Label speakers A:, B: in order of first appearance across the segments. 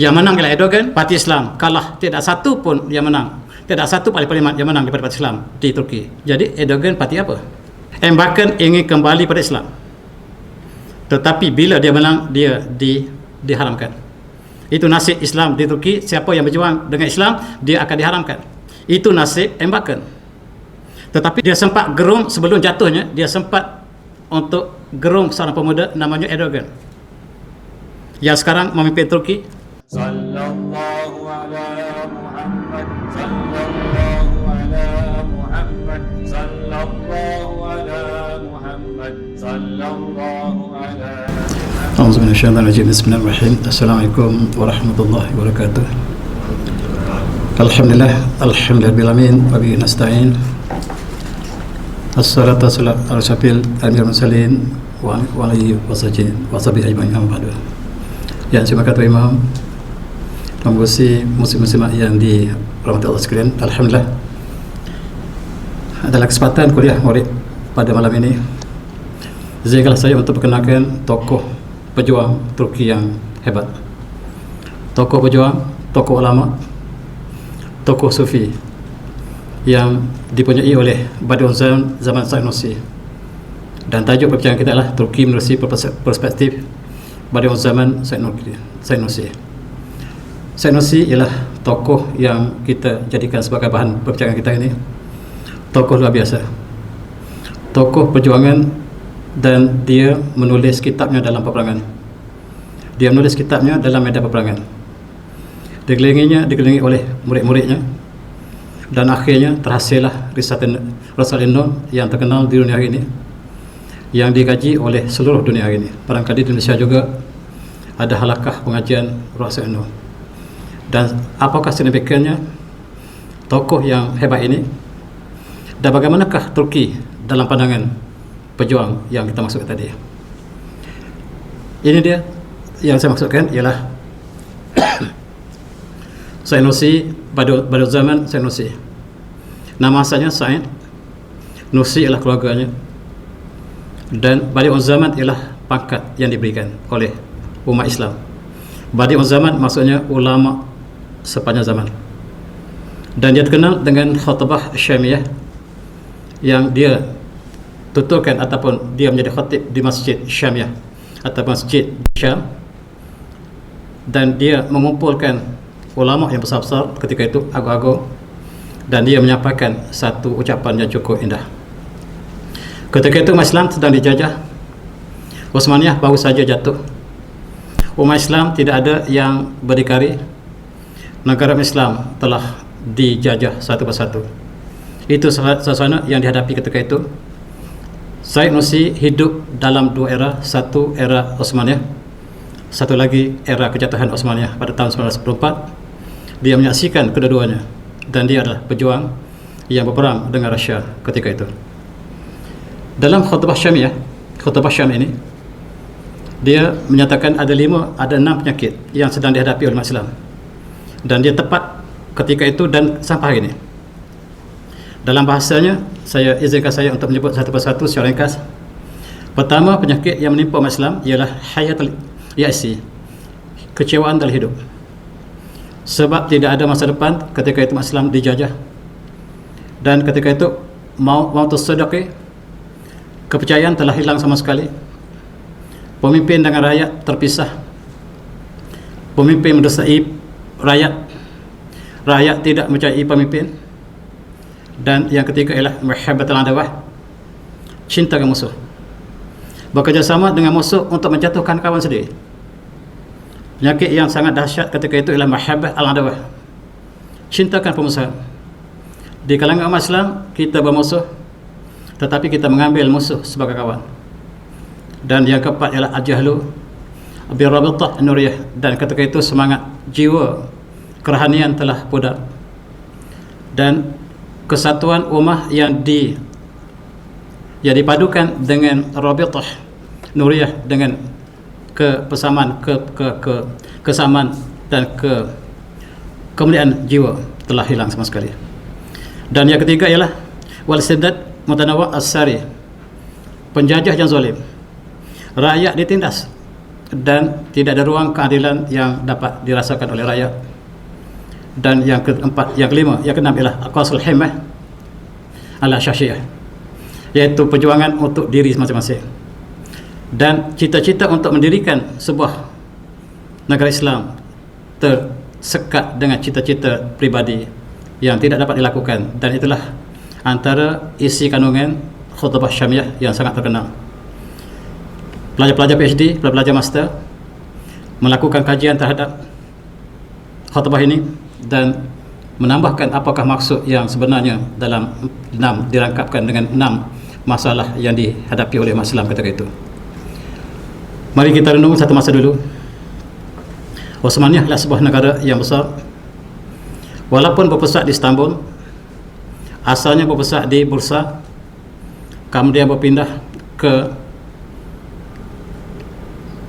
A: Yang menang ialah Erdogan, parti Islam kalah, tidak satu pun yang menang. Tidak satu parlimen yang menang daripada parti Islam di Turki. Jadi Erdogan parti apa? Erbakan ingin kembali pada Islam. Tetapi bila dia menang, dia diharamkan. Itu nasib Islam di Turki. Siapa yang berjuang dengan Islam, dia akan diharamkan. Itu nasib Erbakan. Tetapi dia sempat gerung sebelum jatuhnya, dia sempat untuk gerung seorang pemuda namanya Erdogan, yang sekarang memimpin Turki.
B: Sallallahu ala Muhammad, sallallahu ala Muhammad, sallallahu ala Muhammad, sallallahu ala
A: A'udzu minasyaitonir rajim. Bismillahirrahmanirrahim. Assalamualaikum warahmatullahi wabarakatuh. Alhamdulillah, alhamdulillahirabbil alamin, wa bihi nasta'in. Assalatu wassalamu ala asyrafil anbiya'i wal mursalin wa alihi washabihi ajma'in. Amma ba'du. Yang saya kata Imam, pengurusi muslim-muslimat yang dirahmati Allah sekalian, alhamdulillah adalah kesempatan kuliah murid pada malam ini. Izinkanlah saya untuk perkenalkan tokoh pejuang Turki yang hebat, tokoh pejuang, tokoh ulama, tokoh sufi yang dipunyai oleh Badi'un zaman Said Nursi. Dan tajuk perbincangan kita adalah Turki menerusi perspektif Badi'un zaman Said Nursi. Said Nursi ialah tokoh yang kita jadikan sebagai bahan perbincangan kita ini. Tokoh luar biasa, tokoh perjuangan, dan dia menulis kitabnya dalam peperangan. Dia menulis kitabnya dalam medan peperangan. Dikelilingi oleh murid-muridnya, dan akhirnya terhasillah Risalatun Nur yang terkenal di dunia hari ini, yang dikaji oleh seluruh dunia hari ini. Barangkali di Indonesia juga ada halakah pengajian Risalatun Nur. Dan apakah signifikannya tokoh yang hebat ini, dan bagaimanakah Turki dalam pandangan pejuang yang kita maksudkan tadi? Ini dia yang saya maksudkan, ialah Said Nursi, Badi'un zaman Said Nursi. Nama asalnya Said Nursi ialah keluarganya, dan Badi'un zaman ialah pangkat yang diberikan oleh umat Islam. Badi'un zaman maksudnya ulama sepanjang zaman. Dan dia terkenal dengan khutbah Syamiyah yang dia tuturkan ataupun dia menjadi khatib di Masjid Syamiyah atau Masjid Syam, dan dia mengumpulkan ulama yang besar-besar ketika itu, agung-agung, dan dia menyampaikan satu ucapan yang cukup indah. Ketika itu umat Islam sedang dijajah. Utsmaniyah baru saja jatuh. Umat Islam tidak ada yang berdikari. Negara Islam telah dijajah satu persatu. Itu suasana yang dihadapi ketika itu. Said Nursi hidup dalam dua era, satu era Utsmaniyah, satu lagi era kejatuhan Utsmaniyah pada tahun 1944. Dia menyaksikan kedua-duanya, dan dia adalah pejuang yang berperang dengan Rusia ketika itu. Dalam khutbah Syam ini, dia menyatakan ada 6 penyakit yang sedang dihadapi oleh umat Islam, dan dia tepat ketika itu dan sampai hari ini. Dalam bahasanya, saya izinkan saya untuk menyebut satu persatu secara ringkas. Pertama, penyakit yang menimpa umat Islam ialah hayatul ya'si, kecewaan dalam hidup. Sebab tidak ada masa depan ketika itu umat Islam dijajah, dan ketika itu mautus sadaqi, kepercayaan telah hilang sama sekali. Pemimpin dengan rakyat terpisah. Pemimpin mendesai rakyat, rakyat tidak mempercayai pemimpin. Dan yang ketiga ialah mahabbatul adawah, cinta dengan musuh, bekerjasama dengan musuh untuk menjatuhkan kawan sendiri. Penyakit yang sangat dahsyat ketika itu ialah mahabbah al-adawah, cintakan pemusuhan. Di kalangan umat Islam, kita bermusuh, tetapi kita mengambil musuh sebagai kawan. Dan yang keempat ialah al-jahlu birabitah nuriyah, dan ketika itu semangat jiwa kerohanian telah pudar, dan kesatuan ummah yang dipadukan dengan rabitah nuriyah, dengan kesamaan dan kemuliaan jiwa telah hilang sama sekali. Dan yang ketiga ialah wal sidat mutanawa as-sari, penjajah yang zalim. Rakyat ditindas, dan tidak ada ruang keadilan yang dapat dirasakan oleh rakyat. Dan yang keempat, yang keenam ialah aqasul himmah ala syasyiyah, iaitu perjuangan untuk diri masing-masing dan cita-cita untuk mendirikan sebuah negara Islam tersekat dengan cita-cita pribadi yang tidak dapat dilakukan. Dan itulah antara isi kandungan khutbah Syamiyah yang sangat terkenal. Pelajar-pelajar PhD, pelajar master melakukan kajian terhadap khutbah ini dan menambahkan apakah maksud yang sebenarnya dalam dirangkapkan dengan 6 masalah yang dihadapi oleh umat Islam ketika itu. Mari kita renung satu masa dulu. Osmaniyah adalah sebuah negara yang besar. Walaupun berpusat di Istanbul, asalnya berpusat di Bursa, kemudian berpindah ke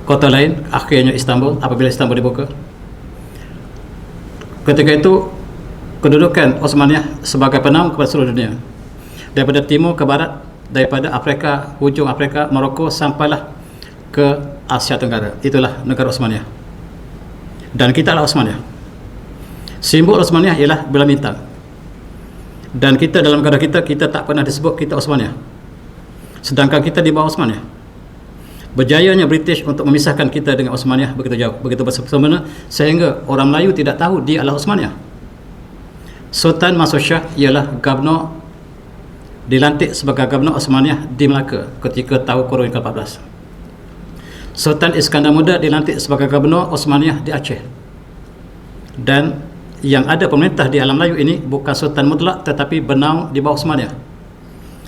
A: kota lain, akhirnya Istanbul apabila Istanbul dibuka. Ketika itu kedudukan Osmaniyah sebagai penaung kepada seluruh dunia, daripada timur ke barat, daripada Afrika, hujung Afrika, Maroko sampailah ke Asia Tenggara. Itulah negara Osmaniyah. Dan kita adalah Osmaniyah. Simbol Osmaniyah ialah bulan bintang. Dan kita dalam negara kita tak pernah disebut kita Osmaniyah, sedangkan kita di bawah Osmaniyah. Berjayanya British untuk memisahkan kita dengan Osmaniyah begitu jauh, begitu bersempena, sehingga orang Melayu tidak tahu dia adalah Osmaniyah. Sultan Mansur Shah ialah gubernur, dilantik sebagai gubernur Osmaniyah di Melaka ketika tahun Qurun ke-14. Sultan Iskandar Muda dilantik sebagai gubernur Osmaniyah di Aceh. Dan yang ada pemerintah di alam Melayu ini bukan sultan mutlak tetapi bernaung di bawah Osmaniyah.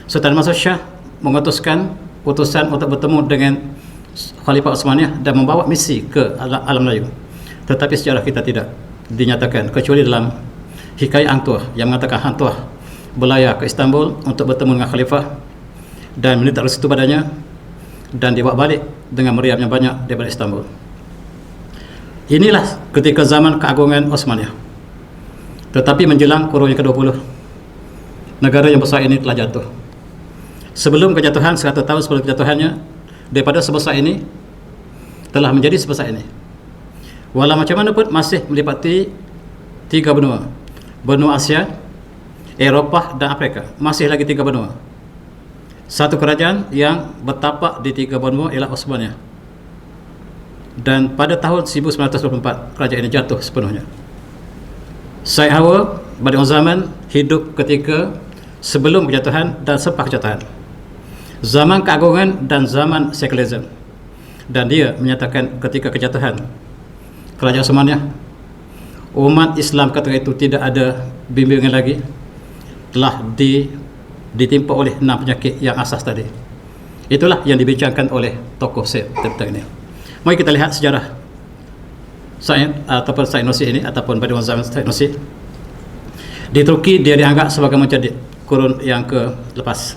A: Sultan Mansur Shah mengutuskan utusan untuk bertemu dengan Khalifah Osmaniyah dan membawa misi ke alam Melayu. Tetapi sejarah kita tidak dinyatakan kecuali dalam hikayat Hang Tuah yang mengatakan Hang Tuah berlayar ke Istanbul untuk bertemu dengan Khalifah dan meminta restu padanya, dan dibawa balik dengan meriam yang banyak daripada Istanbul. Inilah ketika zaman keagungan Osmaniyah. Tetapi menjelang Qurun yang ke-20, negara yang besar ini telah jatuh. Sebelum kejatuhan, 100 tahun sebelum kejatuhannya, daripada sebesar ini telah menjadi sebesar ini. Walau macam mana pun masih melipati 3 benua. Benua Asia, Eropah dan Afrika. Masih lagi 3 benua. Satu kerajaan yang bertapak di 3 benua ialah Osmaniyah. Dan pada tahun 1924 kerajaan ini jatuh sepenuhnya. Said Hawa pada zaman hidup ketika sebelum kejatuhan dan selepas kejatuhan, zaman keagungan dan zaman sekularisme. Dan dia menyatakan ketika kejatuhan kerajaan Osmaniyah, umat Islam ketika itu tidak ada bimbingan lagi, telah ditimpa oleh 6 penyakit yang asas tadi. Itulah yang dibincangkan oleh tokoh Said tentang ini. Mari kita lihat sejarah Said ataupun Said Nursi ini, ataupun pada zaman Said Nursi. Di Turki dia dianggap sebagai menjadi kurun yang lepas.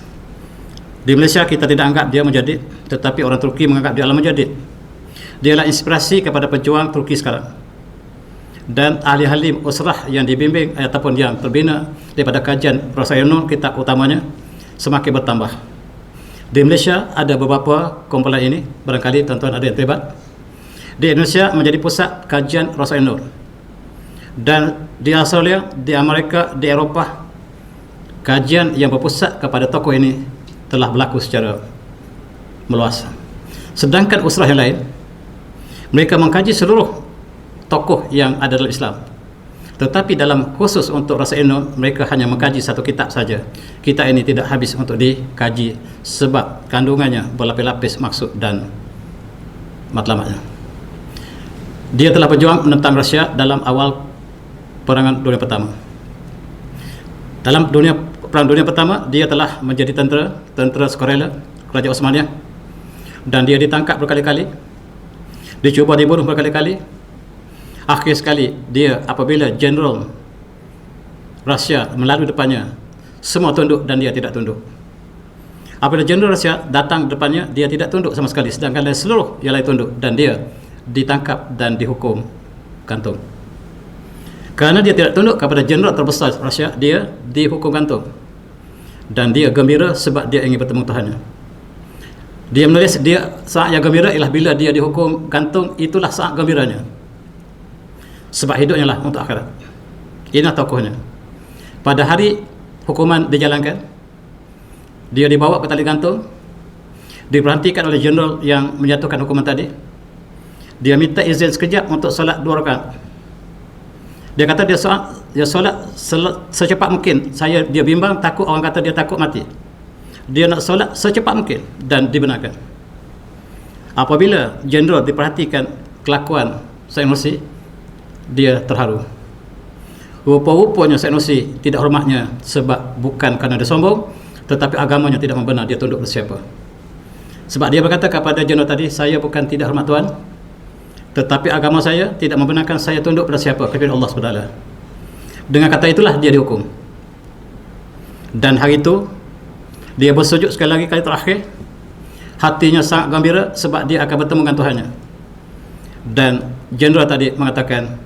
A: Di Malaysia kita tidak anggap dia menjadi, tetapi orang Turki menganggap dia adalah menjadi. Dia adalah inspirasi kepada pejuang Turki sekarang. Dan ahli-ahli usrah yang dibimbing ataupun yang terbina daripada kajian Profesor Ainur, kitab utamanya semakin bertambah. Di Malaysia ada beberapa kumpulan ini, barangkali tuan-tuan ada yang terlibat. Di Indonesia menjadi pusat kajian Profesor Ainur. Dan di Australia, di Amerika, di Eropah, kajian yang berpusat kepada tokoh ini telah berlaku secara meluas. Sedangkan usrah yang lain, mereka mengkaji seluruh tokoh yang ada dalam Islam. Tetapi dalam khusus untuk Profesor Ainur, mereka hanya mengkaji satu kitab saja. Kitab ini tidak habis untuk dikaji sebab kandungannya berlapis-lapis maksud dan matlamatnya. Dia telah berjuang menentang Rusia dalam awal Perangan Dunia Pertama. Dalam Perang Dunia Pertama, dia telah menjadi tentera sukarela Kerajaan Osmaniyah, dan dia ditangkap berkali-kali, dicuba dibunuh berkali-kali. Akhir sekali dia, apabila Jeneral Rusia melalui depannya, semua tunduk dan dia tidak tunduk. Apabila Jeneral Rusia datang depannya, dia tidak tunduk sama sekali, sedangkan seluruh yang lain tunduk, dan dia ditangkap dan dihukum gantung. Kerana dia tidak tunduk kepada Jeneral terbesar Rusia, dia dihukum gantung. Dan dia gembira sebab dia ingin bertemu Tuhannya. Dia menulis dia saat yang gembira ialah bila dia dihukum gantung, itulah saat gembiranya. Sebab hidupnya lah untuk akhirat. Inilah tokohnya. Pada hari hukuman dijalankan, dia dibawa ke tali gantung, diberhentikan oleh jeneral yang menjatuhkan hukuman tadi. Dia minta izin sekejap untuk solat 2 rakaat. Dia kata dia solat secepat mungkin. Dia bimbang, takut orang kata dia takut mati. Dia nak solat secepat mungkin dan dibenarkan. Apabila jeneral diperhatikan kelakuan Said Nursi, dia terharu. Rupa-rupanya Said Nursi tidak hormatnya sebab bukan kerana dia sombong, tetapi agamanya tidak membenar dia tunduk pada siapa. Sebab dia berkata kepada jeneral tadi, saya bukan tidak hormat Tuan, tetapi agama saya tidak membenarkan saya tunduk pada siapa kecuali Allah SWT. Dengan kata itulah dia dihukum. Dan hari itu dia bersujud sekali lagi, kali terakhir. Hatinya sangat gembira sebab dia akan bertemu dengan Tuhannya. Dan jeneral tadi mengatakan,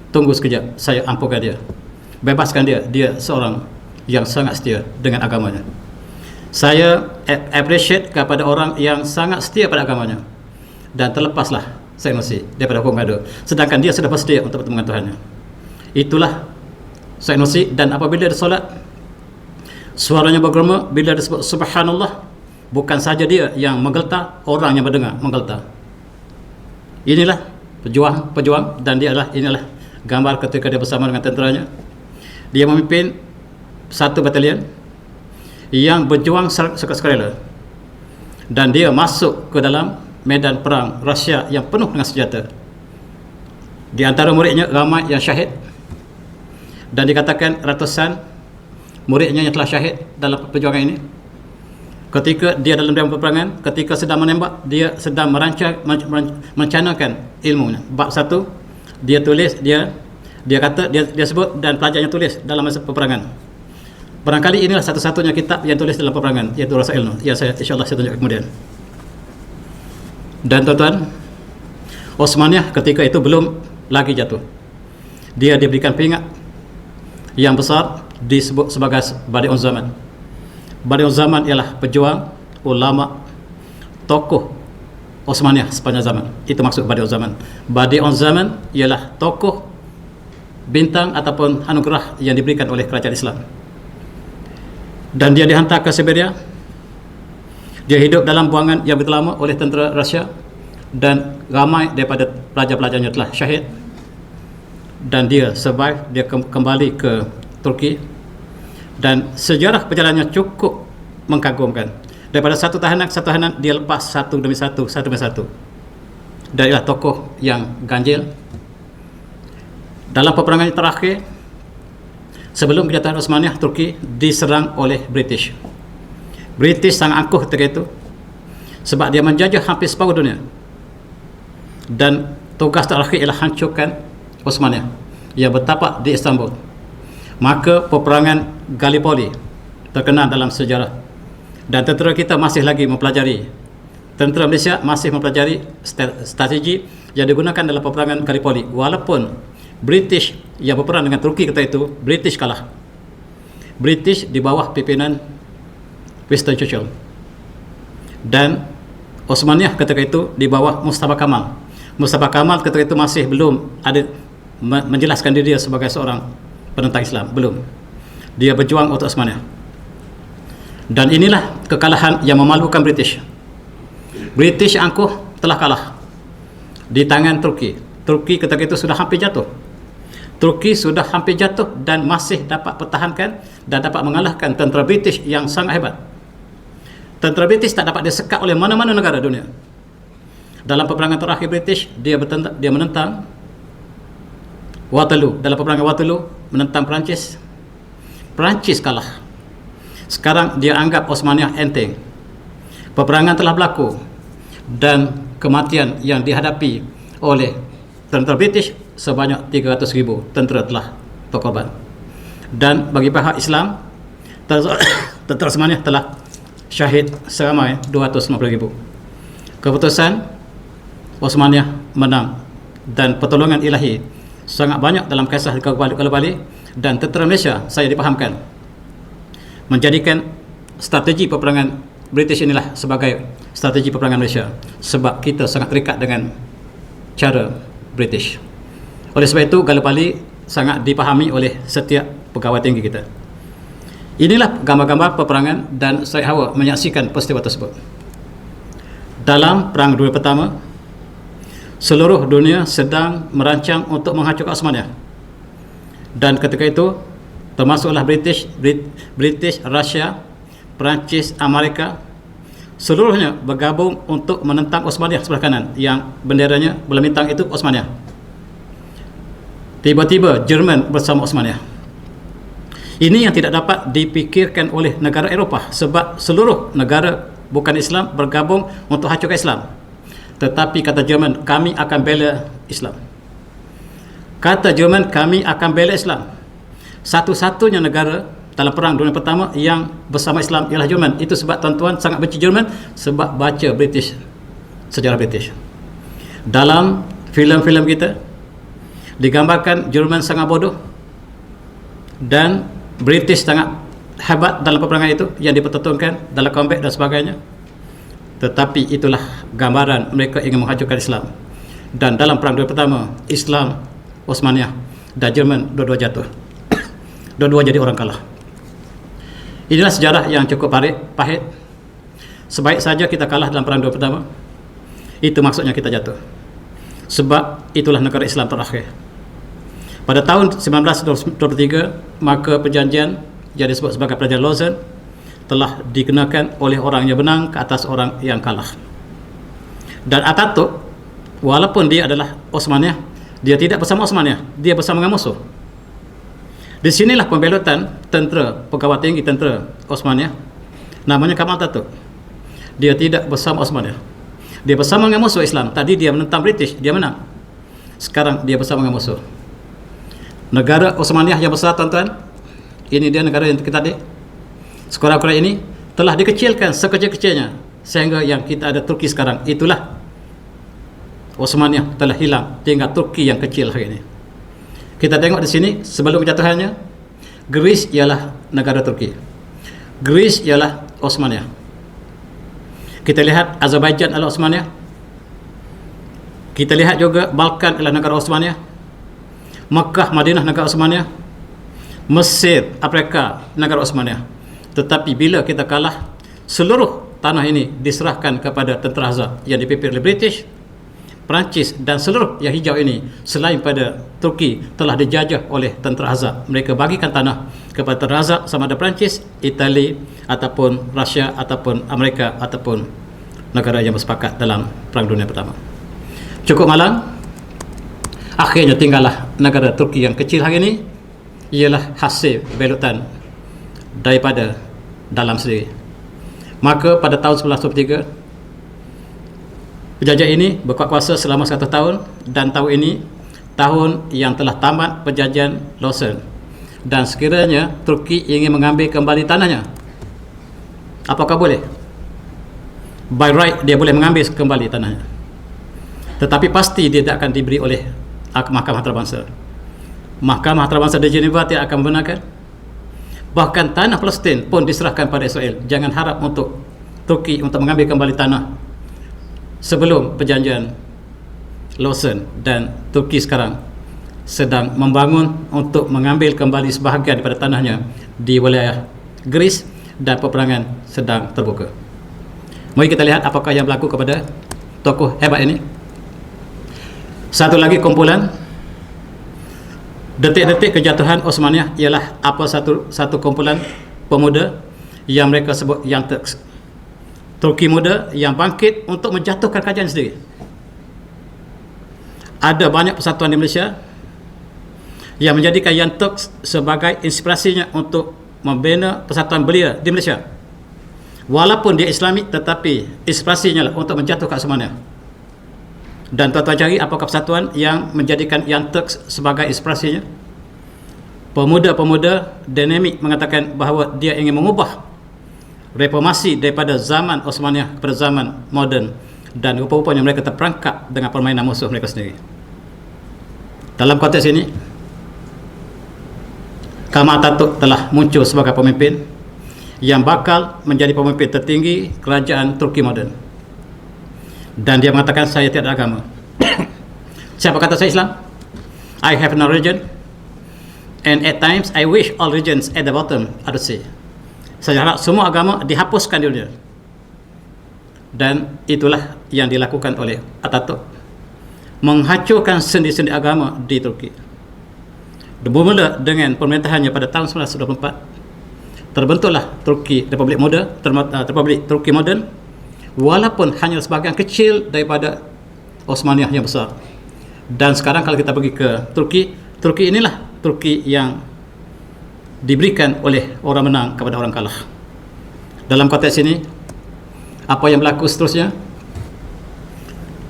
A: tunggu sekejap, saya ampunkan dia, bebaskan dia. Dia seorang yang sangat setia dengan agamanya. Saya appreciate kepada orang yang sangat setia pada agamanya. Dan terlepaslah Said Nursi daripada hukum gaduh, sedangkan dia sudah bersedia untuk bertemu dengan Tuhannya. Itulah Said Nursi. Dan apabila dia solat, suaranya bergema bila disebut subhanallah. Bukan saja dia yang menggeltar, orang yang mendengar menggeltar. Inilah pejuang, dan inilah gambar ketika dia bersama dengan tenteranya. Dia memimpin satu batalion yang berjuang sukarela, dan dia masuk ke dalam medan perang Rusia yang penuh dengan senjata. Di antara muridnya ramai yang syahid, dan dikatakan ratusan muridnya yang telah syahid dalam perjuangan ini. Ketika dia dalam peperangan, ketika sedang menembak, dia sedang merencanakan ilmunya. Bab 1 dia tulis, dia sebut, dan pelajarnya tulis dalam masa peperangan. Barangkali inilah satu-satunya kitab yang tulis dalam peperangan, iaitu Rasail, yang insyaAllah saya tunjuk kemudian. Dan tuan-tuan, Osmaniyah ketika itu belum lagi jatuh. Dia diberikan peringkat yang besar, disebut sebagai Badi'un Zaman. Badi'un Zaman ialah pejuang, ulama, tokoh Osmaniyah sepanjang zaman. Itu maksud Badi'un Zaman. Badi'un Zaman ialah tokoh, bintang ataupun anugerah yang diberikan oleh kerajaan Islam. Dan dia dihantar ke Siberia. Dia hidup dalam buangan yang begitu lama oleh tentera Rusia, dan ramai daripada pelajar-pelajarnya telah syahid. Dan dia survive, dia kembali ke Turki. Dan sejarah perjalanannya cukup mengagumkan. Daripada satu tahanan dia lepas satu demi satu. Dan ialah tokoh yang ganjil. Dalam peperangan terakhir sebelum kejatuhan Osmaniyah, Turki diserang oleh British. British sangat angkuh ketika itu sebab dia menjajah hampir separuh dunia, dan tugas terakhir ialah hancurkan Osmaniyah yang bertapak di Istanbul. Maka peperangan Gallipoli terkenal dalam sejarah, dan tentera kita masih lagi mempelajari, tentera Malaysia masih mempelajari strategi yang digunakan dalam peperangan Gallipoli. Walaupun British yang berperang dengan Turki ketika itu, British kalah. British di bawah pimpinan Winston Churchill, dan Osmaniyah ketika itu di bawah Mustafa Kamal. Mustafa Kamal ketika itu masih belum ada menjelaskan diri dia sebagai seorang penentang Islam, belum. Dia berjuang untuk Osmaniyah. Dan inilah kekalahan yang memalukan British. British angkuh telah kalah di tangan Turki. Turki ketika itu sudah hampir jatuh. Turki sudah hampir jatuh dan masih dapat pertahankan dan dapat mengalahkan tentera British yang sangat hebat. Tentera British tak dapat disekat oleh mana-mana negara dunia. Dalam peperangan terakhir British, dia menentang Waterloo. Dalam peperangan Waterloo menentang Perancis. Perancis kalah. Sekarang dia anggap Osmaniyah enteng. Peperangan telah berlaku, dan kematian yang dihadapi oleh tentera British sebanyak 300,000 tentera telah berkorban. Dan bagi pihak Islam, tentera Osmaniyah telah syahid seramai 250,000. Keputusan Osmaniyah menang, dan pertolongan ilahi sangat banyak dalam kisah Gallipoli. Dan tentera Malaysia, saya dipahamkan, menjadikan strategi peperangan British inilah sebagai strategi peperangan Malaysia, sebab kita sangat terikat dengan cara British. Oleh sebab itu Gallipoli sangat dipahami oleh setiap pegawai tinggi kita. Inilah gambar-gambar peperangan dan Syed Hawa menyaksikan peristiwa tersebut. Dalam Perang Dunia Pertama, seluruh dunia sedang merancang untuk menghancurkan Osmania. Dan ketika itu termasuklah British, Rusia, Perancis, Amerika, seluruhnya bergabung untuk menentang Osmania sebelah kanan yang benderanya bola bintang itu Osmania. Tiba-tiba Jerman bersama Osmania. Ini yang tidak dapat dipikirkan oleh negara Eropah, sebab seluruh negara bukan Islam bergabung untuk hancurkan Islam. Tetapi kata Jerman, kami akan bela Islam. Kata Jerman, kami akan bela Islam. Satu-satunya negara dalam Perang Dunia Pertama yang bersama Islam ialah Jerman. Itu sebab tuan-tuan sangat benci Jerman, sebab baca British, sejarah British. Dalam filem-filem kita digambarkan Jerman sangat bodoh dan British sangat hebat dalam peperangan itu yang dipertontonkan dalam combat dan sebagainya. Tetapi itulah gambaran mereka ingin menghancurkan Islam. Dan dalam Perang Dunia Pertama, Islam, Osmania dan Jerman dua-dua jatuh. Dua-dua jadi orang kalah. Inilah sejarah yang cukup pahit. Sebaik saja kita kalah dalam Perang Dunia Pertama, itu maksudnya kita jatuh. Sebab itulah negara Islam terakhir. Pada tahun 1923, maka perjanjian yang disebut sebagai perjanjian Lausanne telah dikenakan oleh orang yang menang ke atas orang yang kalah. Dan Ataturk, walaupun dia adalah Osmania, dia tidak bersama Osmania, dia bersama dengan musuh. Di sinilah pembelotan tentera, pegawai tinggi tentera Osmania, namanya Kemal Atatürk. Dia tidak bersama Osmania, dia bersama dengan musuh Islam. Tadi dia menentang British, dia menang. Sekarang dia bersama dengan musuh. Negara Osmania yang besar, tuan-tuan, ini dia negara yang kita adik. Sekurang-kurang ini telah dikecilkan sekecil-kecilnya sehingga yang kita ada Turki sekarang. Itulah Osmania telah hilang, tinggal Turki yang kecil hari ini. Kita tengok di sini sebelum kejatuhannya, Greece ialah negara Turki, Greece ialah Osmania. Kita lihat Azerbaijan adalah Osmania. Kita lihat juga Balkan adalah negara Osmania. Makkah, Madinah negara Osmania. Mesir, Afrika negara Osmania. Tetapi bila kita kalah, seluruh tanah ini diserahkan kepada tentera Hazar yang dipimpin oleh British, Perancis dan seluruh yang hijau ini selain pada Turki telah dijajah oleh tentera Hazar. Mereka bagikan tanah kepada tentera Hazar sama ada Perancis, Itali ataupun Rusia ataupun Amerika ataupun negara yang bersepakat dalam Perang Dunia Pertama. Cukup malang, akhirnya tinggallah negara Turki yang kecil hari ini, ialah hasil belotan daripada dalam sendiri. Maka pada tahun 1923 penjajah ini berkuasa selama 1 tahun, dan tahun ini tahun yang telah tamat perjanjian Lausanne. Dan sekiranya Turki ingin mengambil kembali tanahnya, apakah boleh? By right dia boleh mengambil kembali tanahnya, tetapi pasti dia tidak akan diberi oleh Mahkamah Antarabangsa. Mahkamah Antarabangsa di Geneva tidak akan membenarkan. Bahkan tanah Palestin pun diserahkan pada Israel. Jangan harap untuk Turki untuk mengambil kembali tanah sebelum perjanjian Lausanne. Dan Turki sekarang sedang membangun untuk mengambil kembali sebahagian daripada tanahnya di wilayah Greece, dan peperangan sedang terbuka. Mari kita lihat apakah yang berlaku kepada tokoh hebat ini. Satu lagi kumpulan detik-detik kejatuhan Osmania ialah apa satu kumpulan pemuda yang mereka sebut Young Turks. Turki muda yang bangkit untuk menjatuhkan kerajaan sendiri. Ada banyak persatuan di Malaysia yang menjadikan Young Turks sebagai inspirasinya untuk membina persatuan belia di Malaysia. Walaupun dia Islamik, tetapi inspirasinya lah untuk menjatuhkan Osmania. Dan tuan-tuan cari apakah persatuan yang menjadikan Young Turks sebagai inspirasinya. Pemuda-pemuda dinamik mengatakan bahawa dia ingin mengubah reformasi daripada zaman Osmania kepada zaman moden, dan rupa-rupanya mereka terperangkap dengan permainan musuh mereka sendiri. Dalam konteks ini, Kemal Atatürk telah muncul sebagai pemimpin yang bakal menjadi pemimpin tertinggi kerajaan Turki moden. Dan dia mengatakan, saya tiada agama. Siapa kata saya Islam? I have no religion, and at times I wish all religions at the bottom are the same. Saya harap semua agama dihapuskan di dunia. Dan itulah yang dilakukan oleh Atatürk, menghancurkan sendi-sendi agama di Turki. Bermula dengan pemerintahannya pada tahun 1924, terbentuklah Turki Republik Muda, Republik Turki moden, walaupun hanya sebahagian kecil daripada Osmaniyah yang besar. Dan sekarang kalau kita pergi ke Turki inilah Turki yang diberikan oleh orang menang kepada orang kalah. Dalam konteks ini, apa yang berlaku seterusnya?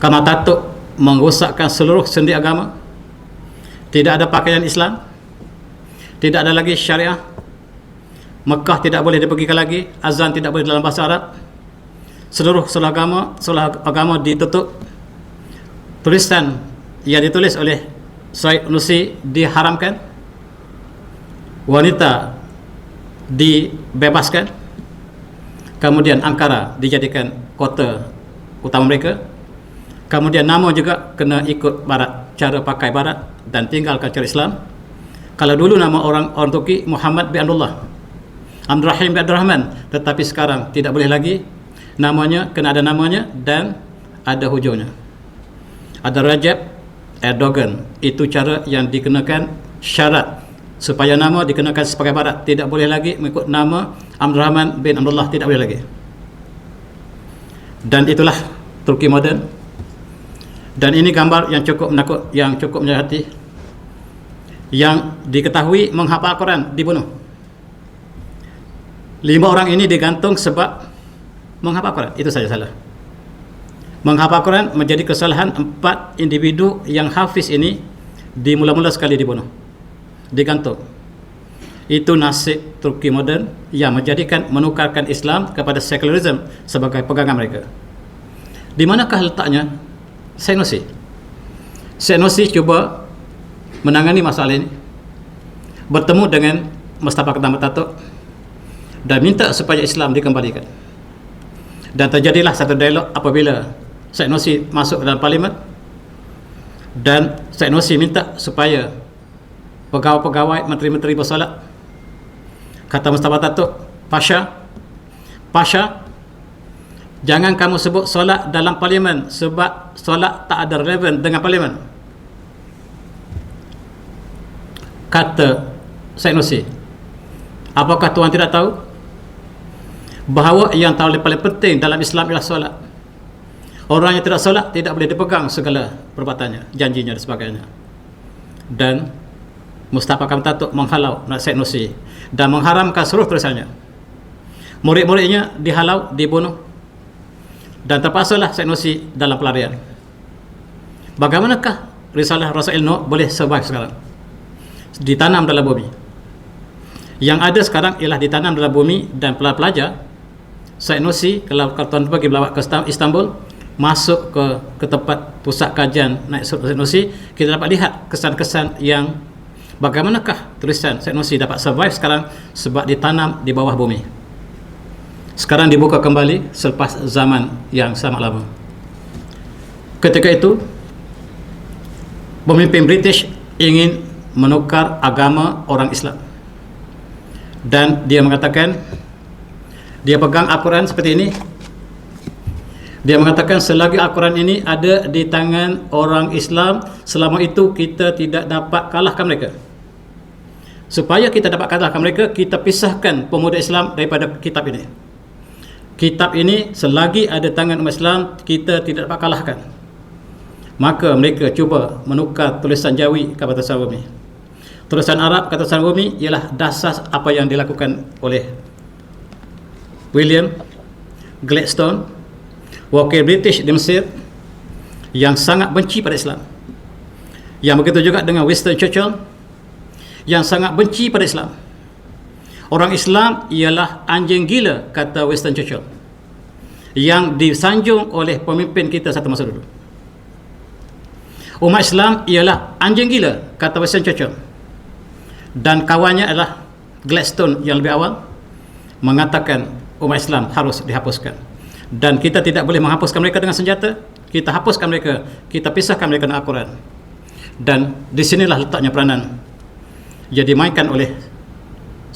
A: Karena Atatürk merosakkan seluruh sendi agama, tidak ada pakaian Islam, tidak ada lagi syariah, Mekah tidak boleh dipergikan lagi, azan tidak boleh dalam bahasa Arab, seluruh agama ditutup, tulisan yang ditulis oleh Said Nursi diharamkan, wanita dibebaskan, kemudian Ankara dijadikan kota utama mereka, kemudian nama juga kena ikut barat, cara pakai barat, dan tinggalkan cara Islam. Kalau dulu nama orang Turki Muhammad bin Abdullah, Abdurrahim bin Abdurrahman, tetapi sekarang tidak boleh lagi. Namanya kena ada namanya dan ada hujungnya. Ada Rajab Erdogan, itu cara yang dikenakan syarat supaya nama dikenakan sebagai barat, tidak boleh lagi mengikut nama Abdurrahman bin Abdullah, tidak boleh lagi. Dan itulah Turki moden. Dan ini gambar yang cukup menakut, yang cukup menyayat hati. Yang diketahui menghafal Al-Quran dibunuh. 5 orang ini digantung sebab menghafal Al-Quran. Itu saja salah. Menghafal Al-Quran menjadi kesalahan. 4 individu yang hafiz ini dimula-mula sekali dibunuh, digantung. Itu nasib Turki moden yang menukarkan Islam kepada sekularisme sebagai pegangan mereka. Di manakah letaknya Said Nursi? Said Nursi cuba menangani masalah ini, bertemu dengan Mustafa Kemal Atatürk dan minta supaya Islam dikembalikan. Dan terjadilah satu dialog apabila Said Nursi masuk ke dalam parlimen, dan Said Nursi minta supaya pegawai-pegawai, menteri-menteri bersolat. Kata Mustafa Atatürk, Pasha, jangan kamu sebut solat dalam parlimen sebab solat tak ada relevan dengan parlimen. Kata Said Nursi, apakah tuan tidak tahu bahawa yang paling penting dalam Islam ialah solat? Orang yang tidak solat tidak boleh dipegang segala perbuatannya, janjinya dan sebagainya. Dan Mustafa Kemal Atatürk menghalau Said Nursi dan mengharamkan seluruh tulisannya. Murid-muridnya dihalau, dibunuh, dan terpaksalah Said Nursi dalam pelarian. Bagaimanakah risalah Rasail Nur boleh survive sekarang? Ditanam dalam bumi. Yang ada sekarang ialah ditanam dalam bumi, dan pelajar Said Nursi, kalau tuan pergi melawat ke Istanbul, masuk ke tempat pusat kajian Said Nursi, kita dapat lihat kesan-kesan yang bagaimanakah tulisan Said Nursi dapat survive sekarang sebab ditanam di bawah bumi. Sekarang dibuka kembali selepas zaman yang sangat lama. Ketika itu pemimpin British ingin menukar agama orang Islam, dan dia mengatakan, dia pegang Al-Quran seperti ini. Dia mengatakan, selagi Al-Quran ini ada di tangan orang Islam, selama itu kita tidak dapat kalahkan mereka. Supaya kita dapat kalahkan mereka, kita pisahkan pemuda Islam daripada kitab ini. Kitab ini selagi ada tangan umat Islam, kita tidak dapat kalahkan. Maka mereka cuba menukar tulisan Jawi ke bahasa Romi. Tulisan Arab ke bahasa Romi ialah dasar apa yang dilakukan oleh William Gladstone, wakil British di Mesir, yang sangat benci pada Islam. Yang begitu juga dengan Winston Churchill, yang sangat benci pada Islam. Orang Islam ialah anjing gila, kata Winston Churchill, yang disanjung oleh pemimpin kita satu masa dulu. Umat Islam ialah anjing gila, kata Winston Churchill, dan kawannya adalah Gladstone yang lebih awal, mengatakan umat Islam harus dihapuskan, dan kita tidak boleh menghapuskan mereka dengan senjata. Kita hapuskan mereka, kita pisahkan mereka dengan Al-Quran. Dan di sinilah letaknya peranan yang dimainkan oleh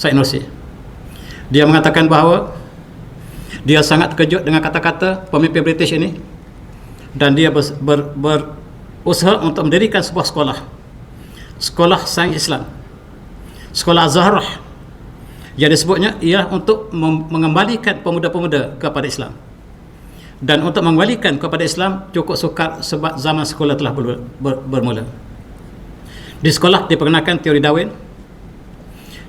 A: Said Nursi. Dia mengatakan bahawa dia sangat terkejut dengan kata-kata pemimpin British ini, dan dia berusaha untuk mendirikan sebuah sekolah sains Islam, sekolah Az-Zahrah, yang disebutnya ialah untuk mengembalikan pemuda-pemuda kepada Islam. Dan untuk mengembalikan kepada Islam cukup sukar sebab zaman sekolah telah bermula. Di sekolah diperkenalkan teori Darwin.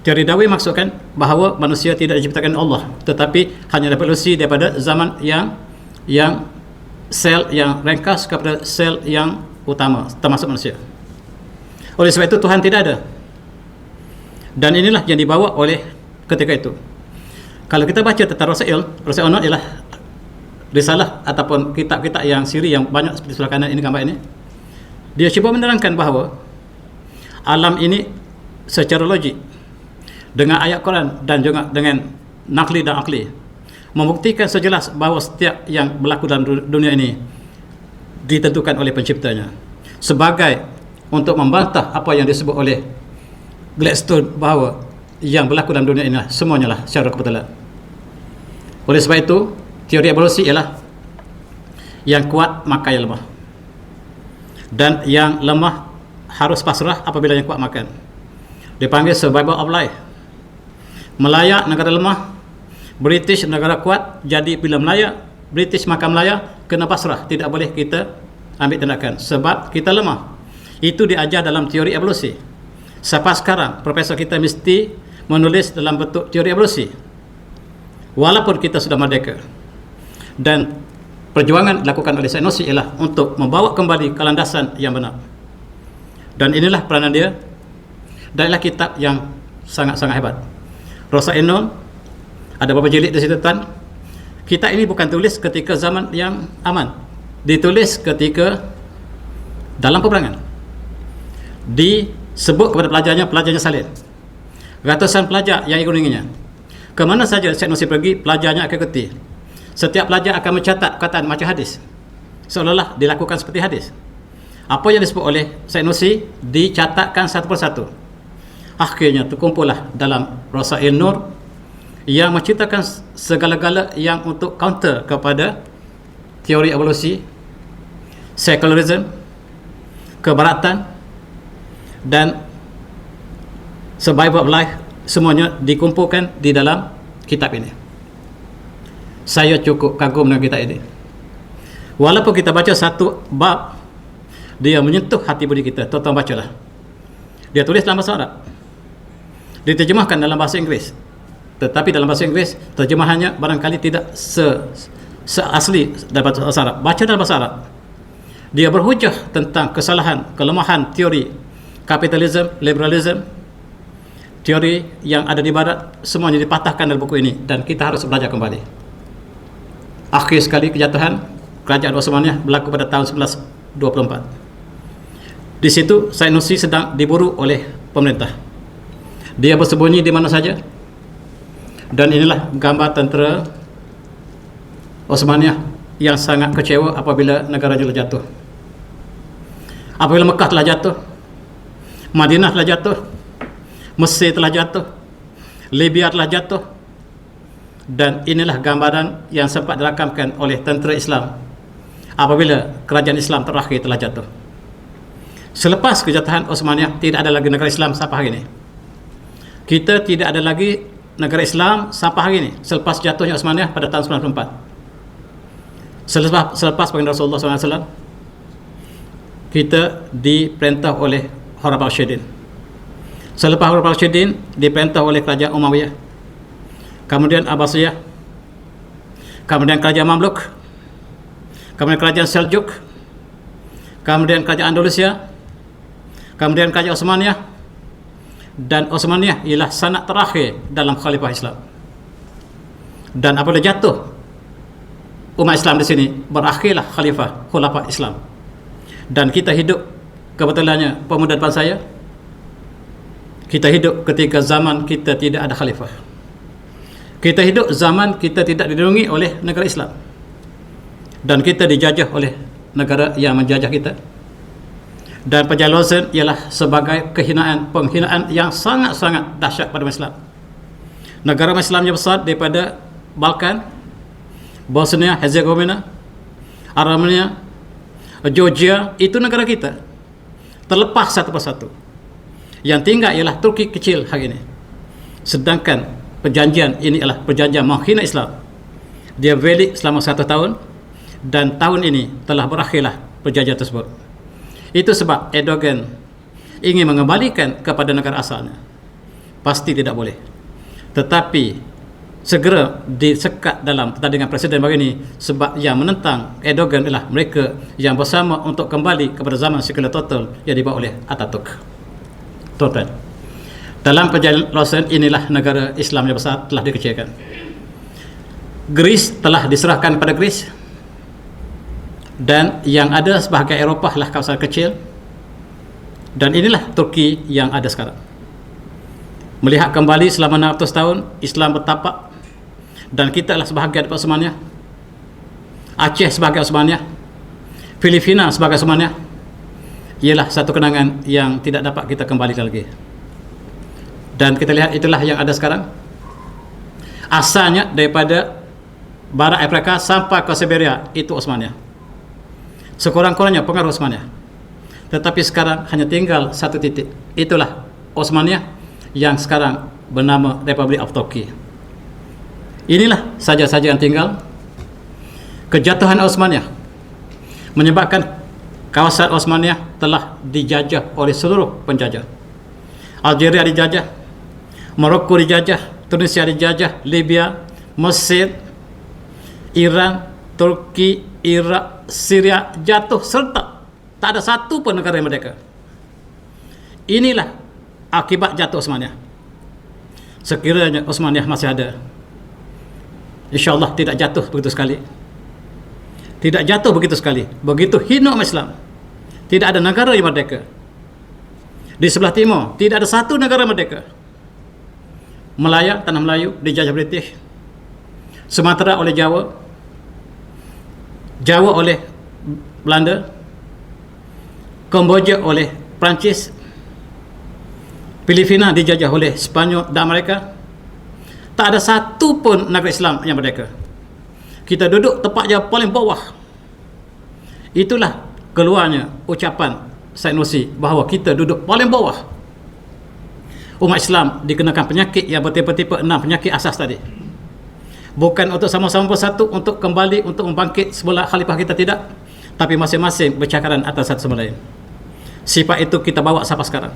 A: Teori Darwin maksudkan bahawa manusia tidak diciptakan Allah, tetapi hanya evolusi daripada zaman yang sel yang ringkas kepada sel yang utama, termasuk manusia. Oleh sebab itu Tuhan tidak ada. Dan inilah yang dibawa oleh ketika itu. Kalau kita baca tentang Rasail ialah risalah ataupun kitab-kitab yang siri yang banyak seperti sebelah kanan ini, gambar ini. Dia cuba menerangkan bahawa alam ini secara logik dengan ayat Quran dan juga dengan nakli dan akli membuktikan sejelas bahawa setiap yang berlaku dalam dunia ini ditentukan oleh penciptanya, sebagai untuk membantah apa yang disebut oleh Gladstone bahawa yang berlaku dalam dunia ini semuanya lah secara kebetulan. Oleh sebab itu teori evolusi ialah yang kuat maka yang lemah, dan yang lemah harus pasrah apabila yang kuat makan. Dipanggil survival of life. Melaya negara lemah, British negara kuat. Jadi bila Melaya, British makan Melaya, kena pasrah, tidak boleh kita ambil tindakan sebab kita lemah. Itu diajar dalam teori evolusi. Sampai sekarang profesor kita mesti menulis dalam bentuk teori evolusi walaupun kita sudah merdeka. Dan perjuangan dilakukan oleh Said Nursi ialah untuk membawa kembali ke landasan yang benar. Dan inilah peranan dia, dan inilah kitab yang sangat-sangat hebat. Rasail Nur, ada beberapa jilid di situ tuan. Kitab ini bukan tulis ketika zaman yang aman, ditulis ketika dalam peperangan. Disebut kepada pelajarnya salin. Ratusan pelajar yang ikut-ikutnya. Kemana saja Said Nursi pergi, pelajarnya akan ikuti. Setiap pelajar akan mencatat perkataan macam hadis, seolah-olah dilakukan seperti hadis. Apa yang disebut oleh Said Nursi dicatatkan satu persatu. Akhirnya terkumpullah dalam Rasail Nur yang menceritakan segala-gala yang untuk counter kepada teori evolusi, secularism, kebaratan dan survival of life. Semuanya dikumpulkan di dalam kitab ini. Saya cukup kagum dengan kitab ini. Walaupun kita baca satu bab, dia menyentuh hati budi kita. Tuan-tuan bacalah. Dia tulis dalam bahasa Arab, diterjemahkan dalam bahasa Inggeris. Tetapi dalam bahasa Inggeris terjemahannya barangkali tidak seasli dalam bahasa Arab. Baca dalam bahasa Arab. Dia berhujah tentang kesalahan, kelemahan teori kapitalisme, liberalisme, teori yang ada di barat, semuanya dipatahkan dalam buku ini, dan kita harus belajar kembali. Akhir sekali kejatuhan kerajaan Osmaniyah berlaku pada tahun 1924. Di situ Said Nursi sedang diburu oleh pemerintah. Dia bersembunyi di mana saja. Dan inilah gambar tentera Osmaniyah yang sangat kecewa apabila negaranya telah jatuh. Apabila Mekah telah jatuh, Madinah telah jatuh, Mesir telah jatuh, Libya telah jatuh. Dan inilah gambaran yang sempat dirakamkan oleh tentera Islam apabila kerajaan Islam terakhir telah jatuh. Selepas kejatuhan Osmaniyah, tidak ada lagi negara Islam sampai hari ini. Kita tidak ada lagi negara Islam sampai hari ini selepas jatuhnya Osmaniyah pada tahun 1994. Selepas baginda Rasulullah SAW, kita diperintah oleh Khulafaur Rasyidin. Selepas Khulafaur Rasyidin diperintah oleh kerajaan Umayyah, kemudian Abbasiyah, kemudian kerajaan Mamluk, kemudian kerajaan Seljuk, kemudian kerajaan Andalusia, kemudian kerajaan Osmaniyah, dan Osmaniyah ialah sanak terakhir dalam khalifah Islam. Dan apabila jatuh umat Islam di sini, berakhirlah khulafah Islam. Dan kita hidup, kebetulannya pemuda depan saya, kita hidup ketika zaman kita tidak ada khalifah. Kita hidup zaman kita tidak dilindungi oleh negara Islam, dan kita dijajah oleh negara yang menjajah kita. Dan penjalosan ialah sebagai penghinaan yang sangat-sangat dahsyat pada Islam. Negara Islam yang besar daripada Balkan, Bosnia, Herzegovina, Armenia, Georgia, itu negara kita. Terlepas satu persatu. Yang tinggal ialah Turki kecil hari ini. Sedangkan perjanjian ini adalah perjanjian menghina Islam. Dia valid selama 1 tahun, dan tahun ini telah berakhirlah perjanjian tersebut. Itu sebab Erdogan ingin mengembalikan kepada negara asalnya. Pasti tidak boleh. Tetapi segera disekat dalam pertandingan presiden baru ini, sebab yang menentang Erdogan adalah mereka yang bersama untuk kembali kepada zaman sekular total yang dibawa oleh Atatürk. Tuan-tuan, dalam penjelasan inilah negara Islam yang besar telah dikecilkan. Greece telah diserahkan kepada Greece, dan yang ada sebahagian Eropah lah kawasan kecil, dan inilah Turki yang ada sekarang. Melihat kembali selama 600 tahun Islam bertapak, dan kita adalah sebahagian daripada Osmania. Aceh sebagai Osmania, Filipina sebagai Osmania, ialah satu kenangan yang tidak dapat kita kembalikan lagi. Dan kita lihat itulah yang ada sekarang. Asalnya daripada barat Afrika sampai ke Siberia itu Osmania, sekurang-kurangnya pengaruh Osmania. Tetapi sekarang hanya tinggal satu titik, itulah Osmania yang sekarang bernama Republic of Turkey. Inilah saja-saja yang tinggal. Kejatuhan Osmania menyebabkan kawasan Osmania telah dijajah oleh seluruh penjajah. Algeria dijajah, Maroko dijajah, Tunisia dijajah, Libya, Mesir, Iran, Turki, Iraq, Syria jatuh serta. Tak ada satu pun negara yang merdeka. Inilah akibat jatuh Osmania. Sekiranya Osmania masih ada, InsyaAllah tidak jatuh begitu sekali. Tidak jatuh begitu sekali. Begitu hina umat Islam. Tidak ada negara yang merdeka. Di sebelah timur tidak ada satu negara merdeka. Melaya, tanah Melayu dijajah British, Sumatera oleh Jawa, Jawa oleh Belanda, Kamboja oleh Perancis, Filipina dijajah oleh Sepanyol dan Amerika. Tak ada satu pun negara Islam yang merdeka. Kita duduk tempat yang paling bawah. Itulah keluarnya ucapan Said Nursi bahawa kita duduk paling bawah. Umat Islam dikenakan penyakit yang bertipe-tipe 6 penyakit asas tadi. Bukan untuk sama-sama bersatu untuk kembali untuk membangkit semula khalifah kita, tidak, tapi masing-masing bercakaran atas satu sama lain. Sifat itu kita bawa sampai sekarang.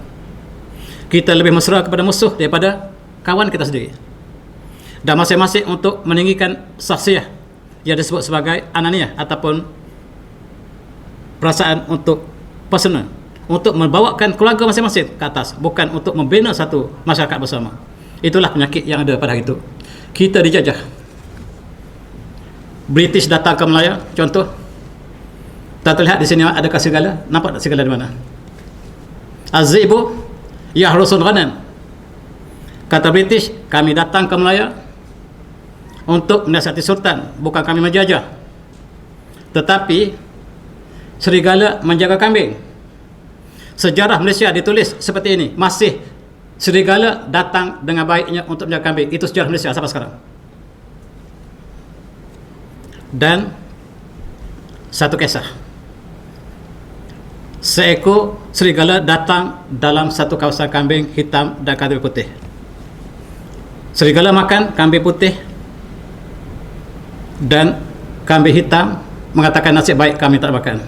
A: Kita lebih mesra kepada musuh daripada kawan kita sendiri. Dan masing-masing untuk meninggikan saksiah yang disebut sebagai ananiyah ataupun perasaan untuk personal, untuk membawakan keluarga masing-masing ke atas, bukan untuk membina satu masyarakat bersama. Itulah penyakit yang ada pada hari itu. Kita dijajah. British datang ke Melaya, contoh. Tak terlihat di sini adakah serigala? Nampak tak serigala di mana? Az-zibu yahrusul ghanam. Kata British, kami datang ke Melaya untuk menasihati sultan, bukan kami menjajah. Tetapi serigala menjaga kambing. Sejarah Malaysia ditulis seperti ini, masih serigala datang dengan baiknya untuk menjaga kambing. Itu sejarah Malaysia sampai sekarang. Dan satu kisah, seekor serigala datang dalam satu kawasan kambing hitam dan kambing putih. Serigala makan kambing putih, dan kambing hitam mengatakan nasib baik kami tak makan,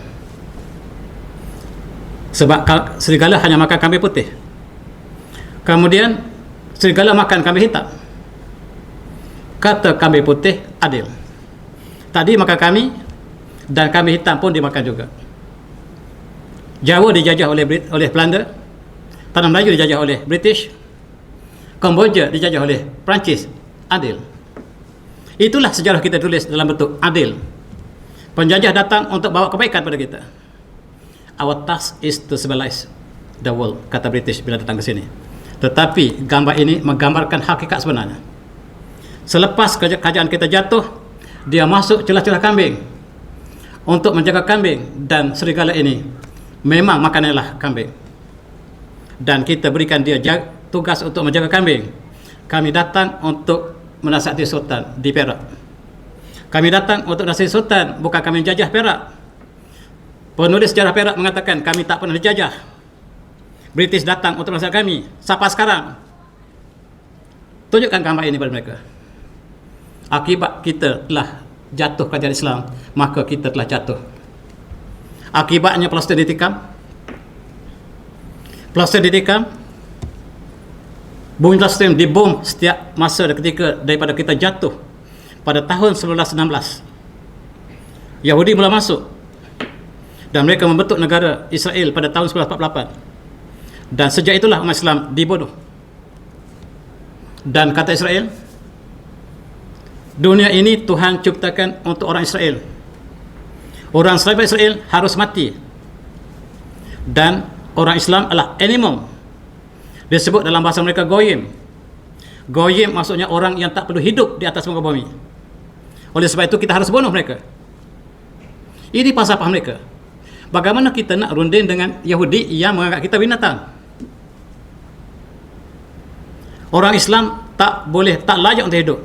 A: sebab serigala hanya makan kambing putih. Kemudian serigala makan kambing hitam. Kata kambing putih, adil, tadi makan kami dan kambing hitam pun dimakan juga. Jawa dijajah oleh Belanda, tanah Melayu dijajah oleh British, Kamboja dijajah oleh Perancis. Adil. Itulah sejarah kita tulis dalam bentuk adil. Penjajah datang untuk bawa kebaikan pada kita. Our task is to civilize the world, kata British bila datang ke sini. Tetapi gambar ini menggambarkan hakikat sebenarnya. Selepas kerajaan kita jatuh, dia masuk celah-celah kambing untuk menjaga kambing, dan serigala ini memang makananlah kambing, dan kita berikan dia tugas untuk menjaga kambing. Kami datang untuk menasihati Sultan di Perak. Kami datang untuk nasihati Sultan, bukan kami menjajah Perak. Penulis sejarah Perak mengatakan kami tak pernah dijajah. British datang untuk menasihati kami. Sampai sekarang, tunjukkan gambar ini kepada mereka. Akibat kita telah jatuh kerajaan Islam, maka kita telah jatuh. Akibatnya Palestin ditikam. Palestin ditikam. Bumi Palestin dibom setiap masa dan ketika daripada kita jatuh pada tahun 1916. Yahudi mula masuk dan mereka membentuk negara Israel pada tahun 1948. Dan sejak itulah umat Islam dibunuh. Dan kata Israel, dunia ini Tuhan ciptakan untuk orang Israel. Orang selain Israel harus mati. Dan orang Islam adalah animal. Disebut dalam bahasa mereka goyim. Goyim maksudnya orang yang tak perlu hidup di atas muka bumi. Oleh sebab itu kita harus bunuh mereka. Ini falsafah mereka. Bagaimana kita nak runding dengan Yahudi yang menganggap kita binatang? Orang Islam tak layak untuk hidup.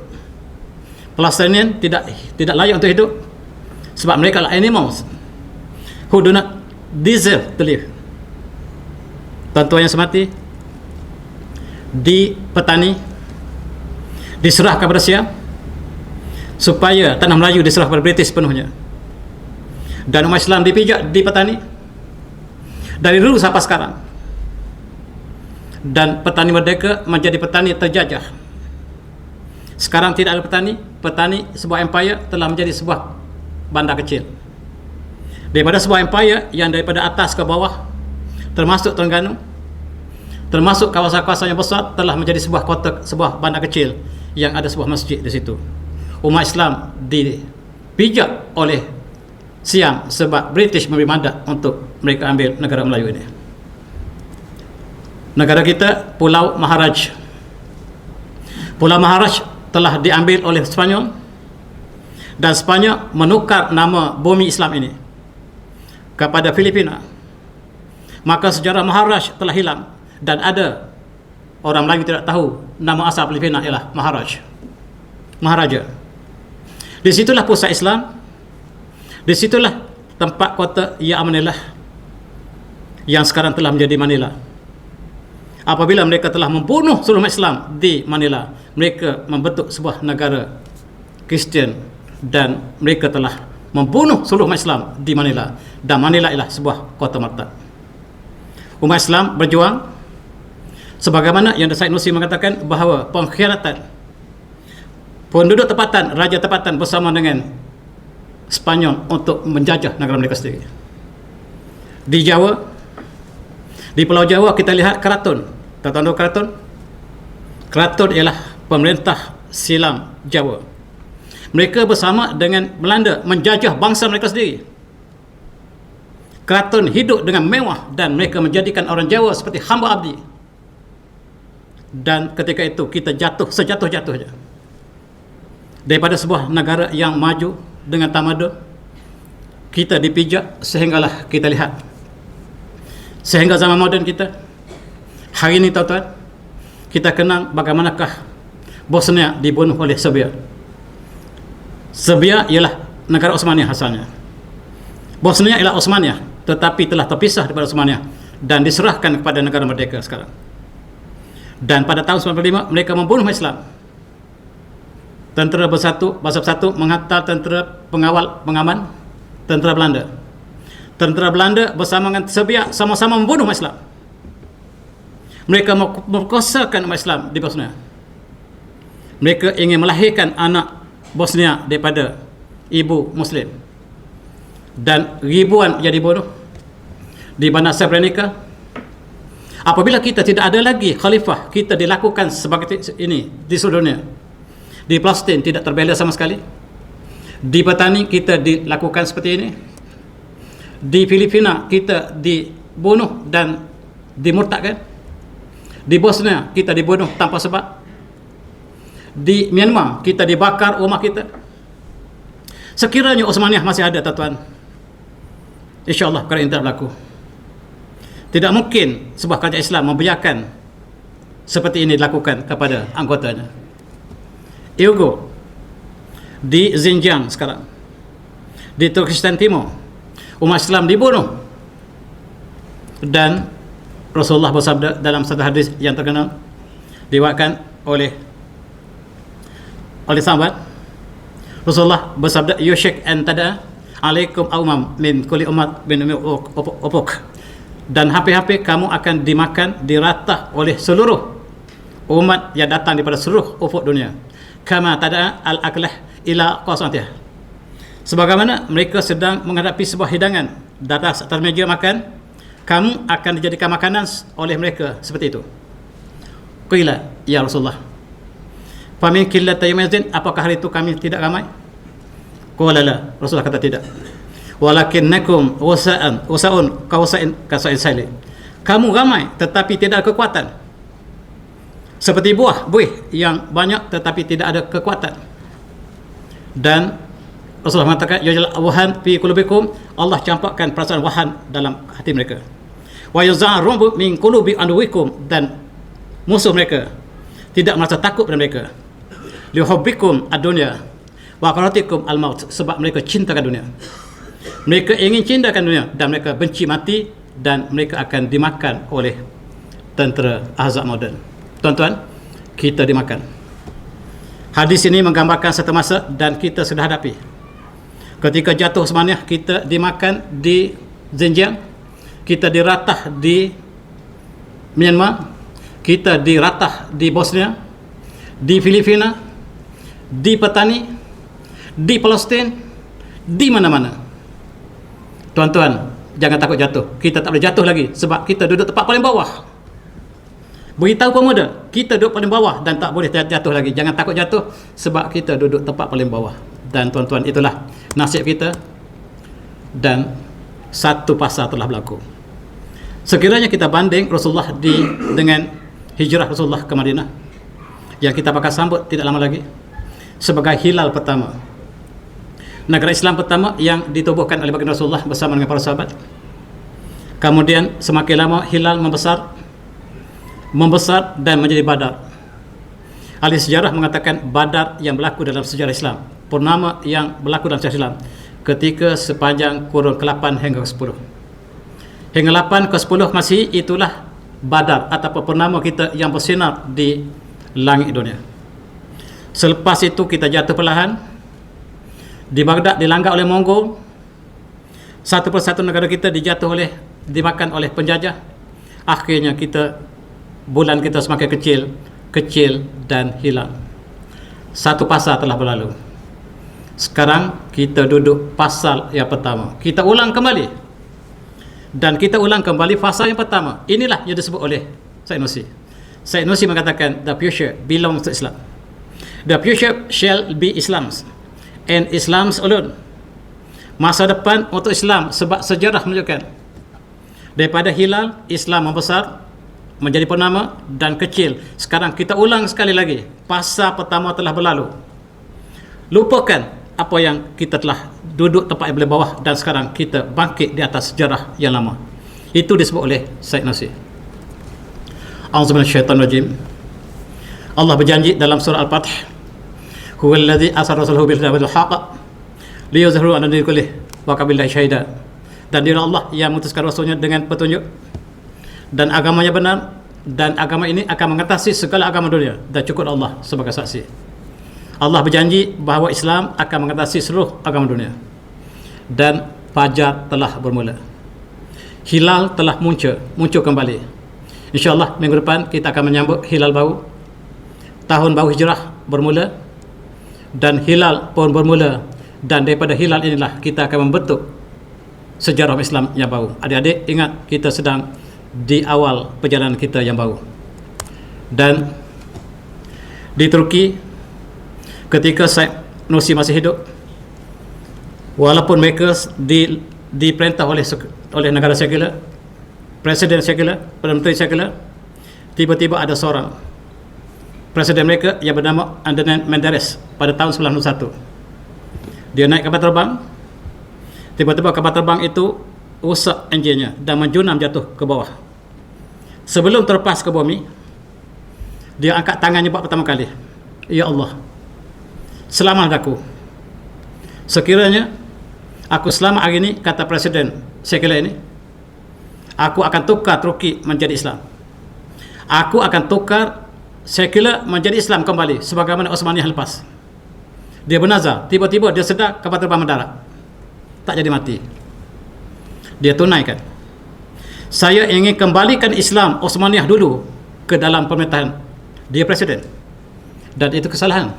A: Palestinian tidak layak untuk hidup sebab mereka adalah animals who do not deserve to live. Tuan-tuan yang semati, di petani diserahkan kepada Siam supaya tanah Melayu diserah kepada British penuhnya, dan umat Islam dipijak di petani dari dulu sampai sekarang, dan petani merdeka menjadi petani terjajah. Sekarang tidak ada petani sebuah empire telah menjadi sebuah bandar kecil. Daripada sebuah empire yang daripada atas ke bawah, termasuk Terengganu, termasuk kawasan-kawasan yang besar, telah menjadi sebuah kota, sebuah bandar kecil yang ada sebuah masjid di situ. Umat Islam dipijak oleh Siam sebab British memberi mandat untuk mereka ambil negara Melayu ini. Negara kita Pulau Maharaj. Pulau Maharaj telah diambil oleh Spanyol, dan Spanyol menukar nama bumi Islam ini kepada Filipina. Maka sejarah Maharaj telah hilang, dan ada orang Melayu tidak tahu nama asal Filipina ialah Maharaja. Disitulah pusat Islam, disitulah tempat kota Manila yang sekarang telah menjadi Manila. Apabila mereka telah membunuh seluruh umat Islam di Manila, mereka membentuk sebuah negara Kristian, dan mereka telah membunuh seluruh umat Islam di Manila, dan Manila ialah sebuah kota martab. Umat Islam berjuang sebagaimana yang Said Nursi mengatakan bahawa pengkhianatan penduduk tempatan, raja tempatan bersama dengan Spanyol untuk menjajah negara mereka sendiri. Di Jawa, di Pulau Jawa kita lihat keraton. Tuan-tuan tahu keraton? Keraton ialah pemerintah silam Jawa. Mereka bersama dengan Belanda menjajah bangsa mereka sendiri. Keraton hidup dengan mewah dan mereka menjadikan orang Jawa seperti hamba abdi. Dan ketika itu kita jatuh sejatuh-jatuhnya daripada sebuah negara yang maju dengan tamadun. Kita dipijak sehinggalah kita lihat, sehingga zaman moden kita hari ini, tuan-tuan, kita kenang bagaimanakah Bosnia dibunuh oleh Serbia. Serbia ialah negara Osmania asalnya. Bosnia ialah Osmania, tetapi telah terpisah daripada Osmania dan diserahkan kepada negara merdeka sekarang. Dan pada tahun 1995 mereka membunuh Islam. Tentera Bangsa Bersatu menghantar tentera pengaman tentera Belanda. Tentera Belanda bersama dengan Serbia sama-sama membunuh Islam. Mereka memperkosakan umat Islam di Bosnia. Mereka ingin melahirkan anak Bosnia daripada ibu Muslim. Dan ribuan yang dibunuh di bandar Srebrenica. Apabila kita tidak ada lagi khalifah, kita dilakukan sebagai ini di seluruh dunia. Di Palestin tidak terbela sama sekali. Di petani kita dilakukan seperti ini. Di Filipina kita dibunuh dan dimurtadkan. Di Bosnia kita dibunuh tanpa sebab. di Myanmar, kita dibakar rumah kita. Sekiranya Osmaniyah masih ada, tuan-tuan, insya-Allah perkara ini tidak berlaku. Tidak mungkin sebuah kerajaan Islam membiarkan seperti ini dilakukan kepada anggotanya. Ergo, di Xinjiang sekarang, di Turkistan Timur, umat Islam dibunuh. Dan Rasulullah bersabda dalam satu hadis yang terkenal, diriwayatkan oleh sahabat, Rasulullah bersabda, yushik an tada alaikum aumam min kulli umat bin upuk, dan hampir-hampir kamu akan dimakan, diratah oleh seluruh umat yang datang daripada seluruh ufuk dunia, kama tada al-aklah ila qasatih, sebagaimana mereka sedang menghadapi sebuah hidangan di atas meja makan, kamu akan dijadikan makanan oleh mereka seperti itu. Qila ya Rasulullah, famin qillati yawmin, apakah hari itu kami tidak ramai? Qala la, Rasulullah kata tidak. Walakinnakum wasaun kasa'in sali, kamu ramai tetapi tidak ada kekuatan, seperti buih yang banyak tetapi tidak ada kekuatan. Dan Rasulullah mengatakan, yajal wahan fi qulubikum, Allah campakkan perasaan wahan dalam hati mereka. Wa yaz'aru min qulubi aduwikum, dan musuh mereka tidak merasa takut pada mereka. Lihubbikum ad-dunya wa qaratikum al-maut, sebab mereka cintakan dunia. Mereka ingin cintakan dunia dan mereka benci mati, dan mereka akan dimakan oleh tentera Ahzab moden. Tuan-tuan, kita dimakan. Hadis ini menggambarkan satu masa dan kita sudah hadapi. Ketika jatuh Osmaniyah, kita dimakan di Xinjiang, kita diratah di Myanmar, kita diratah di Bosnia, di Filipina, di Petani, di Palestin, di mana-mana. Tuan-tuan, jangan takut jatuh. Kita tak boleh jatuh lagi sebab kita duduk tempat paling bawah. Beritahu pemuda, kita duduk paling bawah dan tak boleh jatuh lagi. Jangan takut jatuh sebab kita duduk tempat paling bawah. Dan tuan-tuan, itulah nasib kita, dan satu pasal telah berlaku. Sekiranya kita banding Rasulullah dengan hijrah Rasulullah ke Madinah, yang kita bakal sambut tidak lama lagi sebagai hilal pertama, negara Islam pertama yang ditubuhkan oleh baginda Rasulullah bersama dengan para sahabat. Kemudian semakin lama hilal membesar dan menjadi Badar. Ahli sejarah mengatakan Badar yang berlaku dalam sejarah Islam, purnama yang berlaku dalam sejarah Islam, ketika sepanjang kurun ke-8 hingga ke-10. Hingga 8 ke-10 masih itulah Badar ataupun purnama kita yang bersinar di langit dunia. Selepas itu kita jatuh perlahan. Di Baghdad dilanggar oleh Mongol. Satu persatu negara kita dimakan oleh penjajah. Akhirnya bulan kita semakin kecil dan hilang. Satu pasal telah berlalu. Sekarang kita duduk pasal yang pertama. Kita ulang kembali. Dan kita ulang kembali pasal yang pertama. Inilah yang disebut oleh Syed Nursi. Syed Nursi mengatakan, the future belongs to Islam. The future shall be Islam's, and Islam's alone. Masa depan untuk Islam, sebab sejarah menunjukkan daripada hilal, Islam membesar menjadi purnama dan kecil. Sekarang kita ulang sekali lagi. Pasal pertama telah berlalu. Lupakan apa yang kita telah duduk tempat yang paling bawah, dan sekarang kita bangkit di atas sejarah yang lama. Itu disebut oleh Syed Nursi. A'udzubillahi minasyaitonir rajim. Allah berjanji dalam surah Al-Fath, huwallazi arsala rasulahu bil huda wal haqq liyuzhiru 'ala dini kullih wa kafa billahi syahida. Dan dia Allah yang mengutuskan rasulnya dengan petunjuk dan agamanya benar, dan agama ini akan mengatasi segala agama dunia, dan cukup Allah sebagai saksi. Allah berjanji bahawa Islam akan mengatasi seluruh agama dunia. Dan fajar telah bermula. Hilal telah muncul kembali. InsyaAllah minggu depan kita akan menyambut hilal baru. Tahun baru hijrah bermula, dan hilal pun bermula, dan daripada hilal inilah kita akan membentuk sejarah Islam yang baru. Adik-adik ingat, kita sedang di awal perjalanan kita yang baru. Dan di Turki, ketika Syed Nursi masih hidup, walaupun mereka diperintah oleh negara sekular, presiden sekular, Perdana Menteri sekular, tiba-tiba ada seorang presiden mereka yang bernama Adnan Menderes pada tahun 1991. Dia naik kapal terbang, tiba-tiba kapal terbang itu rosak enjinnya dan menjunam jatuh ke bawah. Sebelum terlepas ke bumi, dia angkat tangannya buat pertama kali, ya Allah, selamat aku. Sekiranya aku selamat hari ini, kata presiden sekila ini, aku akan tukar Turki menjadi Islam. Aku akan tukar sekila menjadi Islam kembali sebagaimana Osmaniyah lepas. Dia bernazar, tiba-tiba dia sedar kapal terbang mendarat, tak jadi mati. Dia tunaikan, saya ingin kembalikan Islam Osmaniyah dulu ke dalam pemerintahan dia presiden. Dan itu kesalahan.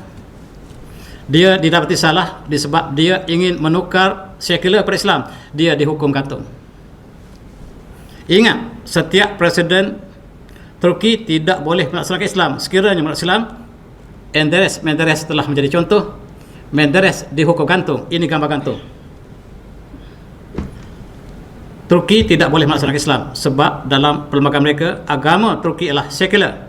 A: Dia didapati salah disebab dia ingin menukar sekular per Islam. Dia dihukum gantung. Ingat, setiap presiden Turki tidak boleh melaksanakan Islam. Sekiranya melaksanakan Islam, Menderes telah menjadi contoh. Menderes dihukum gantung. Ini gambar gantung. Turki tidak boleh melaksanakan Islam sebab dalam perlembagaan mereka agama Turki adalah sekular.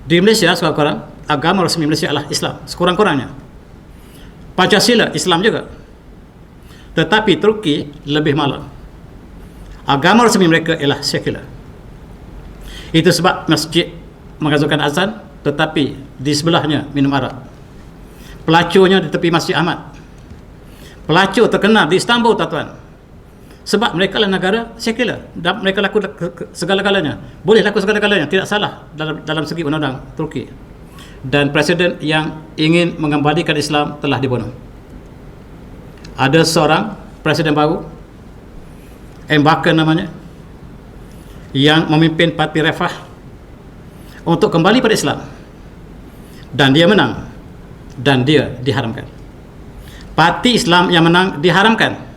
A: Di Malaysia sekurang-kurang agama resmi Malaysia adalah Islam, sekurang-kurangnya. Pancasila Islam juga. Tetapi Turki lebih malang. Agama resmi mereka ialah sekular. Itu sebab masjid mengazankan azan, tetapi di sebelahnya minum arak. Pelacurnya di tepi Masjid Ahmad. Pelacur terkenal di Istanbul, tuan-tuan. Sebab mereka adalah negara sekular dan mereka laku segala-galanya. Boleh laku segala-galanya, tidak salah dalam segi undang-undang Turki. Dan presiden yang ingin mengembalikan Islam telah dibunuh. Ada seorang presiden baru, Erbakan namanya, yang memimpin parti Refah untuk kembali pada Islam, dan dia menang dan dia diharamkan. Parti Islam yang menang diharamkan.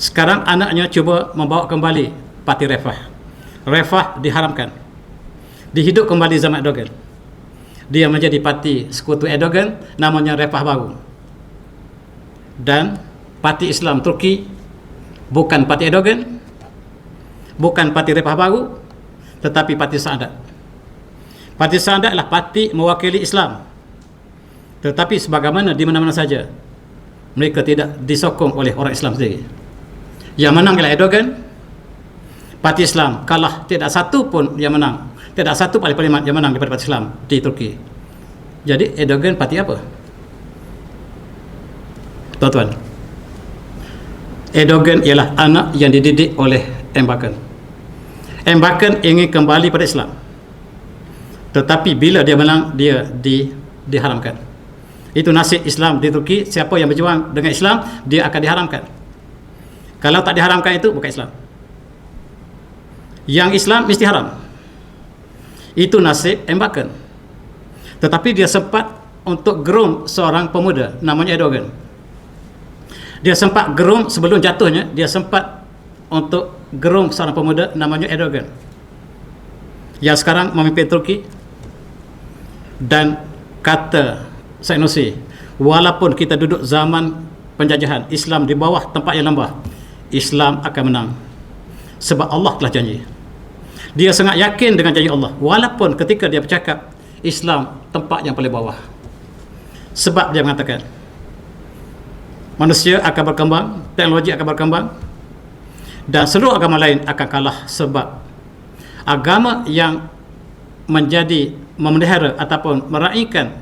A: Sekarang anaknya cuba membawa kembali parti Refah. Refah diharamkan. Dihidup kembali zaman Erdogan. Dia menjadi parti sekutu Erdogan, namanya Refah baru. Dan parti Islam Turki bukan parti Erdogan, bukan parti Refah baru, tetapi parti Saadat. Parti Saadat adalah parti mewakili Islam. Tetapi sebagaimana di mana-mana saja, mereka tidak disokong oleh orang Islam sendiri. Yang menang ialah Erdogan. Parti Islam kalah, tidak satu pun yang menang. Tidak satu parlimen yang menang daripada parti Islam di Turki. Jadi Erdogan parti apa? Tuan-tuan, Erdogan ialah anak yang dididik oleh Erbakan. Erbakan ingin kembali pada Islam, tetapi bila dia menang, dia diharamkan. Itu nasib Islam di Turki. Siapa yang berjuang dengan Islam, dia akan diharamkan. Kalau tak diharamkan, itu bukan Islam. Yang Islam mesti haram. Itu nasib Erbakan. Tetapi dia sempat untuk gerung seorang pemuda namanya Erdogan. Dia sempat gerung sebelum jatuhnya, dia sempat untuk gerung seorang pemuda namanya Erdogan, yang sekarang memimpin Turki. Dan kata Sanusi, walaupun kita duduk zaman penjajahan, Islam di bawah tempat yang lembah, Islam akan menang. Sebab Allah telah janji. Dia sangat yakin dengan janji Allah, walaupun ketika dia bercakap Islam tempat yang paling bawah. Sebab dia mengatakan manusia akan berkembang, teknologi akan berkembang, dan seluruh agama lain akan kalah. Sebab agama yang menjadi memelihara ataupun meraihkan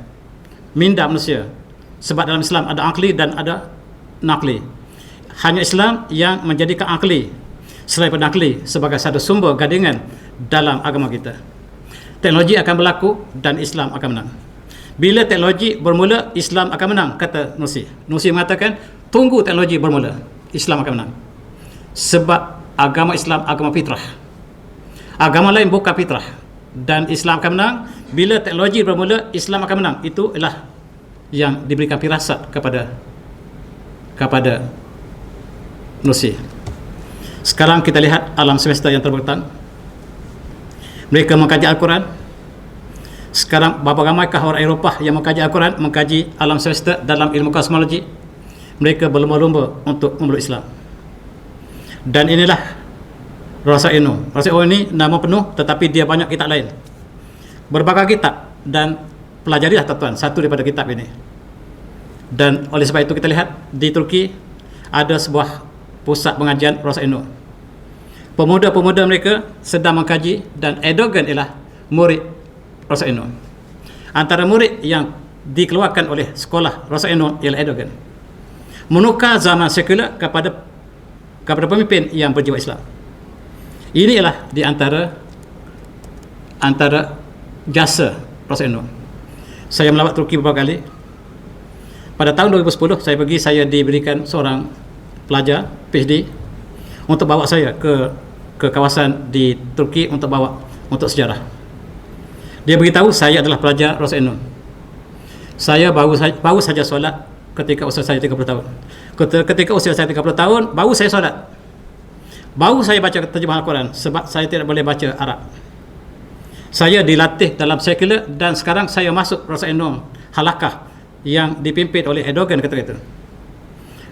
A: minda manusia, sebab dalam Islam ada akli dan ada nakli. Hanya Islam yang menjadikan akli selain pada nakli sebagai satu sumber gadingan dalam agama kita. Teknologi akan berlaku dan Islam akan menang. Bila teknologi bermula, Islam akan menang, kata Nursi. Nursi mengatakan, tunggu teknologi bermula, Islam akan menang. Sebab agama Islam agama fitrah. Agama lain bukan fitrah. Dan Islam akan menang. Bila teknologi bermula, Islam akan menang. Itu adalah yang diberikan firasat kepada Nursi. Sekarang kita lihat alam semesta yang terbentang. Mereka mengkaji Al-Quran. Sekarang berapa ramaikah orang Eropah yang mengkaji Al-Quran, mengkaji alam semesta dalam ilmu kosmologi. Mereka berlomba-lomba untuk memeluk Islam. Dan inilah Rasa Eno. Rasa Eno ini nama penuh, tetapi dia banyak kitab lain. berbagai kitab dan pelajarilah tuan-tuan satu daripada kitab ini. Dan oleh sebab itu kita lihat di Turki ada sebuah pusat pengajian Rosa Eno. Pemuda-pemuda mereka sedang mengkaji dan Erdogan ialah murid Rosa Eno. Antara murid yang dikeluarkan oleh sekolah Rosa Eno ialah Erdogan. Menukar zaman sekular kepada pemimpin yang berjiwa Islam. Ini ialah di antara jasa Rosa Eno. Saya melawat Turki beberapa kali. Pada tahun 2010 saya diberikan seorang pelajar PhD untuk bawa saya ke kawasan di Turki untuk sejarah. Dia beritahu saya adalah pelajar Rosa Eno. Saya baru saja solat ketika usia saya 30 tahun. Ketika usia saya 30 tahun baru saya solat. Baru saya baca terjemahan Al-Quran sebab saya tidak boleh baca Arab. Saya dilatih dalam sekular dan sekarang saya masuk Rosa Eno halakah yang dipimpin oleh Erdogan ketika itu.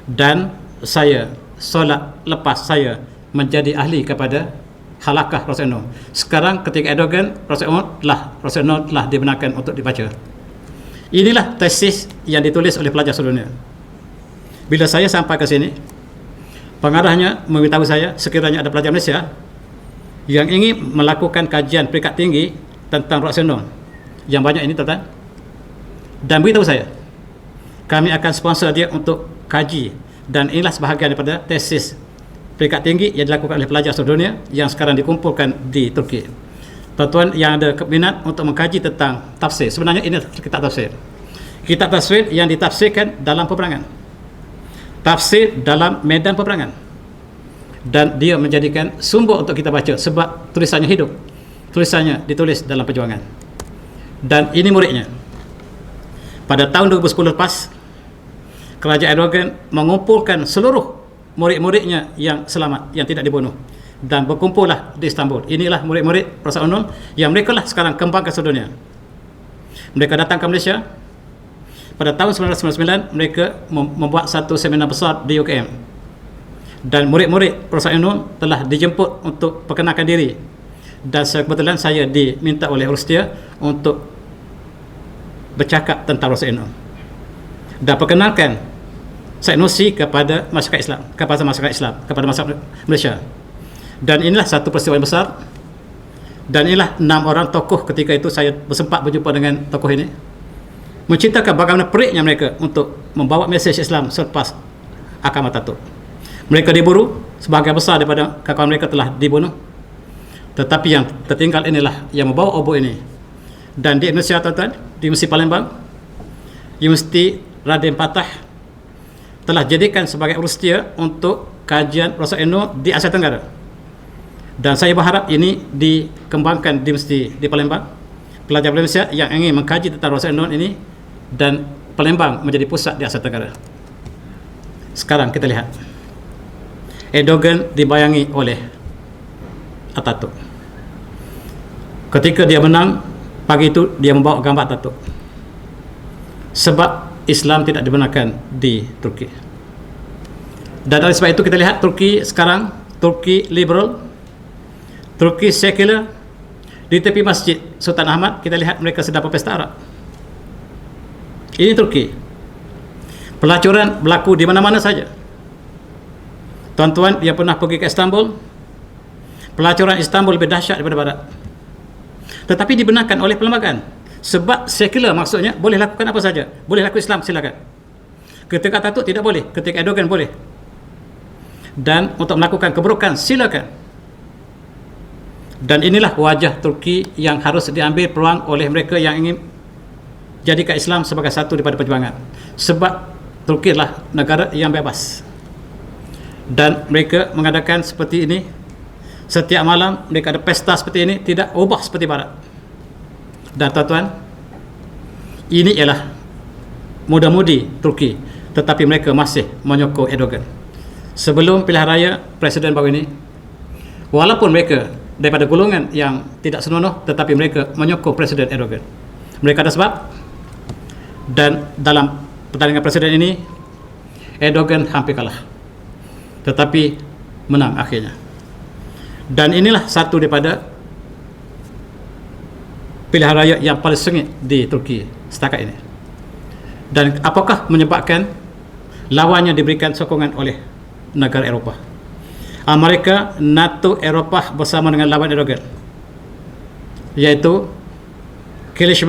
A: Dan saya solat lepas saya menjadi ahli kepada halakah Rosa Eno. Sekarang ketika Erdogan, Rosa Eno telah dibenarkan untuk dibaca. Inilah tesis yang ditulis oleh pelajar sedunia. Bila saya sampai ke sini, pengarahnya memberitahu saya sekiranya ada pelajar Malaysia yang ingin melakukan kajian peringkat tinggi tentang Rosa Eno yang banyak ini tuan-tuan, dan beritahu saya kami akan sponsor dia untuk kaji, dan inilah sebahagian daripada tesis peringkat tinggi yang dilakukan oleh pelajar seluruh dunia yang sekarang dikumpulkan di Turki. Tuan-tuan yang ada minat untuk mengkaji tentang tafsir, sebenarnya ini kitab tafsir. Kitab tafsir yang ditafsirkan dalam peperangan, tafsir dalam medan peperangan, dan dia menjadikan sumber untuk kita baca sebab tulisannya hidup, tulisannya ditulis dalam perjuangan. Dan ini muridnya. Pada tahun 2010 lepas, kerajaan Erdogan mengumpulkan seluruh murid-muridnya yang selamat, yang tidak dibunuh, dan berkumpullah di Istanbul. Inilah murid-murid Rosa Eno yang mereka lah sekarang kembangkan seluruh dunia. Mereka datang ke Malaysia. Pada tahun 1999 mereka membuat satu seminar besar di UKM, dan murid-murid Rosa Eno telah dijemput untuk perkenalkan diri, dan kebetulan saya diminta oleh Rustia untuk bercakap tentang Rosa Eno dan perkenalkan Syed Nursi kepada masyarakat Islam, kepada masyarakat Malaysia. Dan inilah satu peristiwa yang besar, dan inilah 6 orang tokoh ketika itu saya bersempat berjumpa dengan tokoh ini, menceritakan bagaimana periknya mereka untuk membawa mesej Islam selepas Akam Ataturk. Mereka diburu, sebahagian besar daripada kawan mereka telah dibunuh, tetapi yang tertinggal inilah yang membawa obor ini. Dan di Indonesia tuan-tuan, di Universiti Palembang, Universiti Raden Patah telah jadikan sebagai Rustia untuk kajian Rosa Eno di Asia Tenggara, dan saya berharap ini dikembangkan di Universiti di Palembang. Pelajar Malaysia yang ingin mengkaji tentang Rosa Eno ini, dan Palembang menjadi pusat di Asia Tenggara. Sekarang kita lihat Erdogan dibayangi oleh Ataturk. Ketika dia menang pagi itu, dia membawa gambar Ataturk sebab Islam tidak dibenarkan di Turki. Dan oleh sebab itu kita lihat Turki sekarang, Turki liberal, Turki sekular. Di tepi Masjid Sultan Ahmad kita lihat mereka sedang berpesta Arab. Ini Turki. Pelacuran berlaku di mana-mana saja. Tuan-tuan yang pernah pergi ke Istanbul, pelacuran Istanbul lebih dahsyat daripada Barat, tetapi dibenarkan oleh perlembagaan sebab sekular, maksudnya boleh lakukan apa saja. Boleh lakukan Islam, silakan. Ketika Ataturk tidak boleh, ketika Erdogan boleh. Dan untuk melakukan keburukan, silakan. Dan inilah wajah Turki yang harus diambil peluang oleh mereka yang ingin jadikan Islam sebagai satu daripada perjuangan, sebab Turki adalah negara yang bebas, dan mereka mengadakan seperti ini setiap malam. Mereka ada pesta seperti ini, tidak ubah seperti Barat. Dan tuan-tuan, ini ialah muda-mudi Turki, tetapi mereka masih menyokong Erdogan. Sebelum pilihan raya presiden baru ini, walaupun mereka daripada golongan yang tidak senonoh, tetapi mereka menyokong Presiden Erdogan. Mereka ada sebab, dan dalam pertandingan presiden ini Erdogan hampir kalah, tetapi menang akhirnya. Dan inilah satu daripada pilihan raya yang paling sengit di Turki setakat ini. Dan apakah menyebabkan lawannya diberikan sokongan oleh negara Eropah? Amerika, NATO, Eropah bersama dengan lawan Erdogan, iaitu Kiliç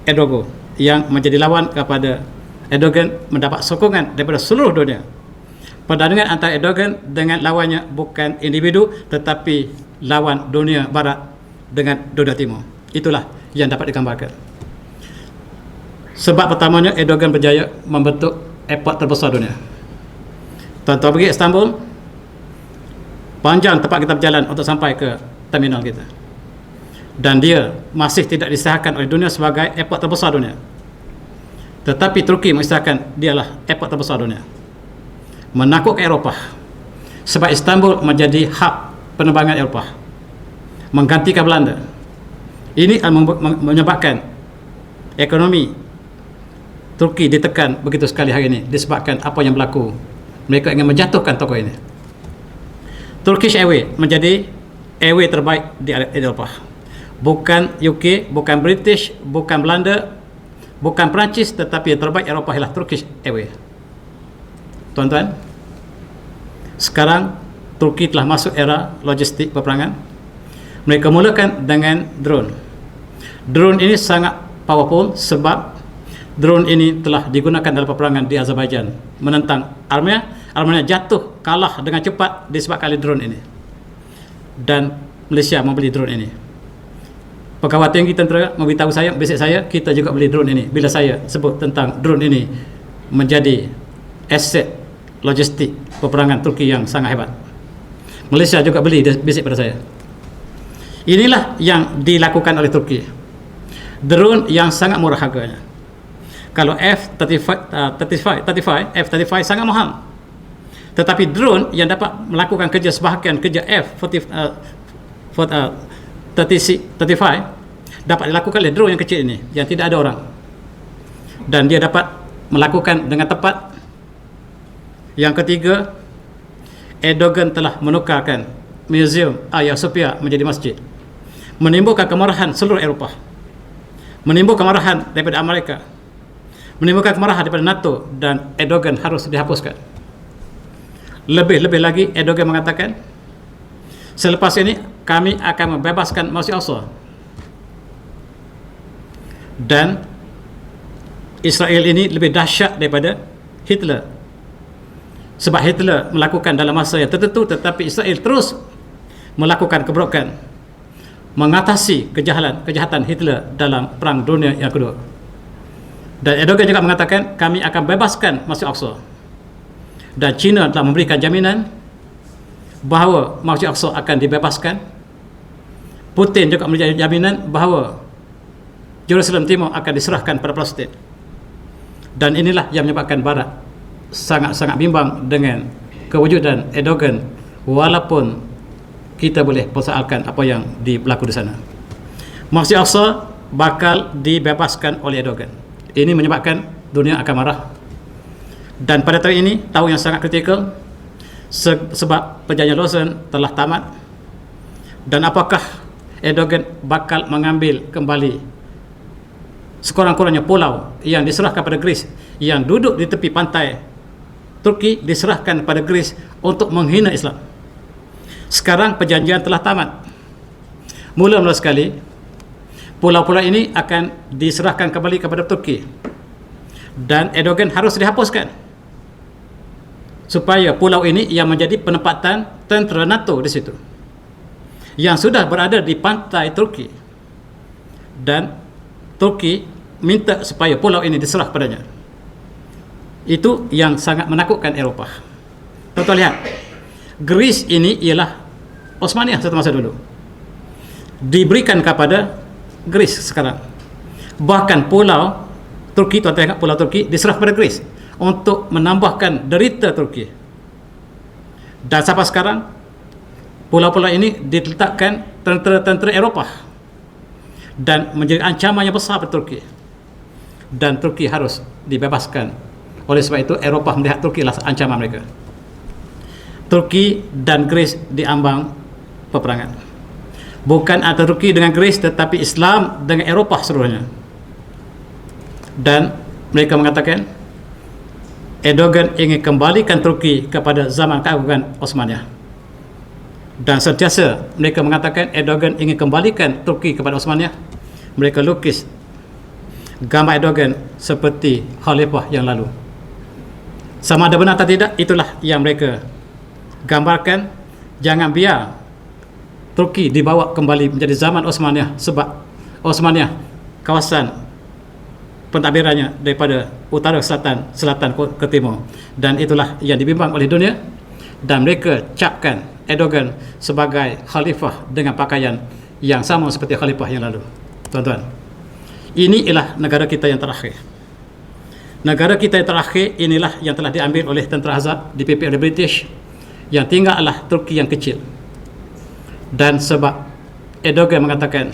A: Erdogan, yang menjadi lawan kepada Erdogan, mendapat sokongan daripada seluruh dunia. Pertandingan antara Erdogan dengan lawannya bukan individu, tetapi lawan dunia barat dengan dunia timur. Itulah yang dapat digambarkan. Sebab pertamanya, Erdogan berjaya membentuk airport terbesar dunia. Tuan-tuan pergi Istanbul, panjang tempat kita berjalan untuk sampai ke terminal kita, dan dia masih tidak disahkan oleh dunia sebagai airport terbesar dunia. Tetapi Turki mengisahkan dialah airport terbesar dunia, menakutkan Eropah, sebab Istanbul menjadi hub penerbangan Eropah, menggantikan Belanda. Ini menyebabkan ekonomi Turki ditekan begitu sekali hari ini, disebabkan apa yang berlaku. Mereka ingin menjatuhkan tokoh ini. Turkish Airways menjadi airway terbaik di Eropah. Bukan UK, bukan British, bukan Belanda, bukan Perancis, tetapi yang terbaik Eropah ialah Turkish Airways. Tuan-tuan, sekarang Turki telah masuk era logistik peperangan. Mereka mulakan dengan drone. Drone ini sangat powerful sebab drone ini telah digunakan dalam peperangan di Azerbaijan menentang Armenia. Armenia jatuh, kalah dengan cepat disebabkan oleh drone ini, dan Malaysia membeli drone ini. Pegawai tinggi tentera memberitahu saya, besok saya, kita juga beli drone ini. Bila saya sebut tentang drone ini menjadi aset logistik peperangan Turki yang sangat hebat, Malaysia juga beli, besok pada saya. Inilah yang dilakukan oleh Turki. Drone yang sangat murah harganya. Kalau F-35 sangat mahal, tetapi drone yang dapat melakukan kerja sebahagian kerja F-35 dapat dilakukan oleh drone yang kecil ini, yang tidak ada orang, dan dia dapat melakukan dengan tepat. Yang ketiga, Erdogan telah menukarkan Museum Hagia Sophia menjadi masjid, menimbulkan kemarahan seluruh Eropah, menimbulkan kemarahan daripada Amerika, menimbulkan kemarahan daripada NATO, dan Erdogan harus dihapuskan. Lebih-lebih lagi, Erdogan mengatakan, selepas ini kami akan membebaskan Masjid Al-Aqsa. Dan Israel ini lebih dahsyat daripada Hitler, sebab Hitler melakukan dalam masa yang tertentu, tetapi Israel terus melakukan keburukan, mengatasi kejahatan Hitler dalam Perang Dunia yang kedua. Dan Erdogan juga mengatakan, kami akan bebaskan Masjid Al-Aqsa. Dan China telah memberikan jaminan bahawa Masjid Al-Aqsa akan dibebaskan. Putin juga memberikan jaminan bahawa Jerusalem Timur akan diserahkan pada Palestin. Dan inilah yang menyebabkan Barat sangat-sangat bimbang dengan kewujudan Erdogan, walaupun kita boleh persoalkan apa yang berlaku di sana. Masjid Al-Aqsa bakal dibebaskan oleh Erdogan. Ini menyebabkan dunia akan marah. Dan pada tahun ini, tahun yang sangat kritikal, sebab perjanjian Lausanne telah tamat. Dan apakah Erdogan bakal mengambil kembali sekurang-kurangnya pulau yang diserahkan pada Greece, yang duduk di tepi pantai Turki, diserahkan pada Greece untuk menghina Islam. Sekarang perjanjian telah tamat. Mula-mula sekali, pulau-pulau ini akan diserahkan kembali kepada Turki, dan Erdogan harus dihapuskan supaya pulau ini yang menjadi penempatan tentera NATO di situ, yang sudah berada di pantai Turki, dan Turki minta supaya pulau ini diserah padanya. Itu yang sangat menakutkan Eropah. Tuan-tuan lihat, Greece ini ialah Osmania satu masa dulu, diberikan kepada Greece sekarang. Bahkan pulau Turki, tuan-tuan ingat, pulau Turki diserah pada Greece untuk menambahkan derita Turki. Dan sampai sekarang pulau-pulau ini diletakkan tentera-tentera Eropah dan menjadi ancaman yang besar bagi Turki, dan Turki harus dibebaskan. Oleh sebab itu, Eropah melihat Turki adalah ancaman mereka. Turki dan Greece diambang peperangan. bukan antara Turki dengan Greece, tetapi Islam dengan Eropah seluruhnya. Dan mereka mengatakan Erdogan ingin kembalikan Turki kepada zaman keagungan Osmaniyah. Dan sentiasa mereka mengatakan Erdogan ingin kembalikan Turki kepada Osmaniyah. Mereka lukis gambar Erdogan seperti khalifah yang lalu. Sama ada benar atau tidak, itulah yang mereka gambarkan. Jangan biar Turki dibawa kembali menjadi zaman Osmaniyah, sebab Osmaniyah kawasan pentadbirannya daripada utara ke selatan, selatan ke timur, dan itulah yang dibimbang oleh dunia. Dan mereka capkan Erdogan sebagai khalifah dengan pakaian yang sama seperti khalifah yang lalu. Tuan-tuan, ini ialah negara kita yang terakhir. Negara kita yang terakhir inilah yang telah diambil oleh tentera Azad, dipimpin oleh British. Yang tinggal adalah Turki yang kecil. Dan sebab Erdogan mengatakan,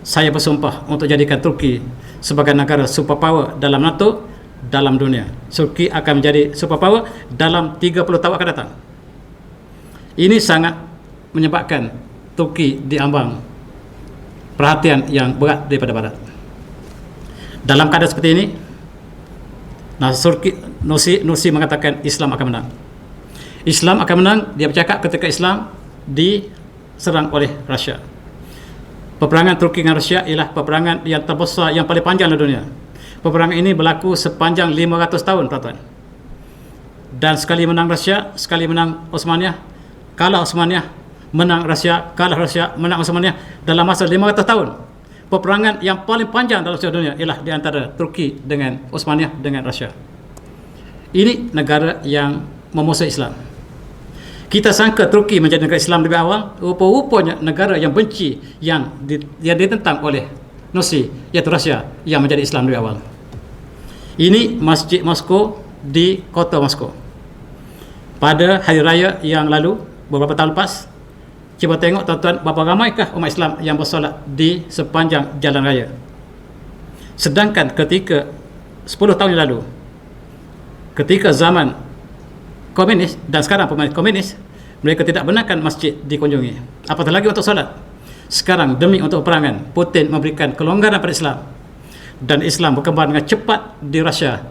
A: saya bersumpah untuk jadikan Turki sebagai negara superpower dalam NATO, dalam dunia. Turki akan menjadi superpower dalam 30 tahun akan datang. Ini sangat menyebabkan Turki diambang perhatian yang berat daripada Barat. Dalam keadaan seperti ini, Nursi mengatakan Islam akan menang. Islam akan menang, dia bercakap ketika Islam diserang oleh Rusia. Peperangan Turki dengan Rusia ialah peperangan yang terbesar, yang paling panjang di dunia. Peperangan ini berlaku sepanjang 500 tahun, tuan-tuan. Dan sekali menang Rusia, sekali menang Osmaniyah, kalah Osmaniyah, menang Rusia, kalah Rusia, menang Osmaniyah dalam masa 500 tahun. Peperangan yang paling panjang dalam sejarah dunia ialah di antara Turki dengan Osmaniyah dengan Rusia. Ini negara yang memusuhi Islam. Kita sangka Turki menjadi negara Islam lebih awal, rupa-rupanya negara yang benci yang ditentang oleh Nursi, iaitu Rusia, yang menjadi Islam lebih awal. Ini Masjid Moskow di kota Moskow. Pada hari raya yang lalu, beberapa tahun lepas, cuba tengok tuan-tuan, berapa ramaikah umat Islam yang bersolat di sepanjang jalan raya. Sedangkan ketika 10 tahun yang lalu, ketika zaman komunis dan sekarang pemain komunis, mereka tidak benarkan masjid dikunjungi, apatah lagi untuk solat. Sekarang demi untuk peperangan, Putin memberikan kelonggaran pada Islam, dan Islam berkembang dengan cepat di Rusia.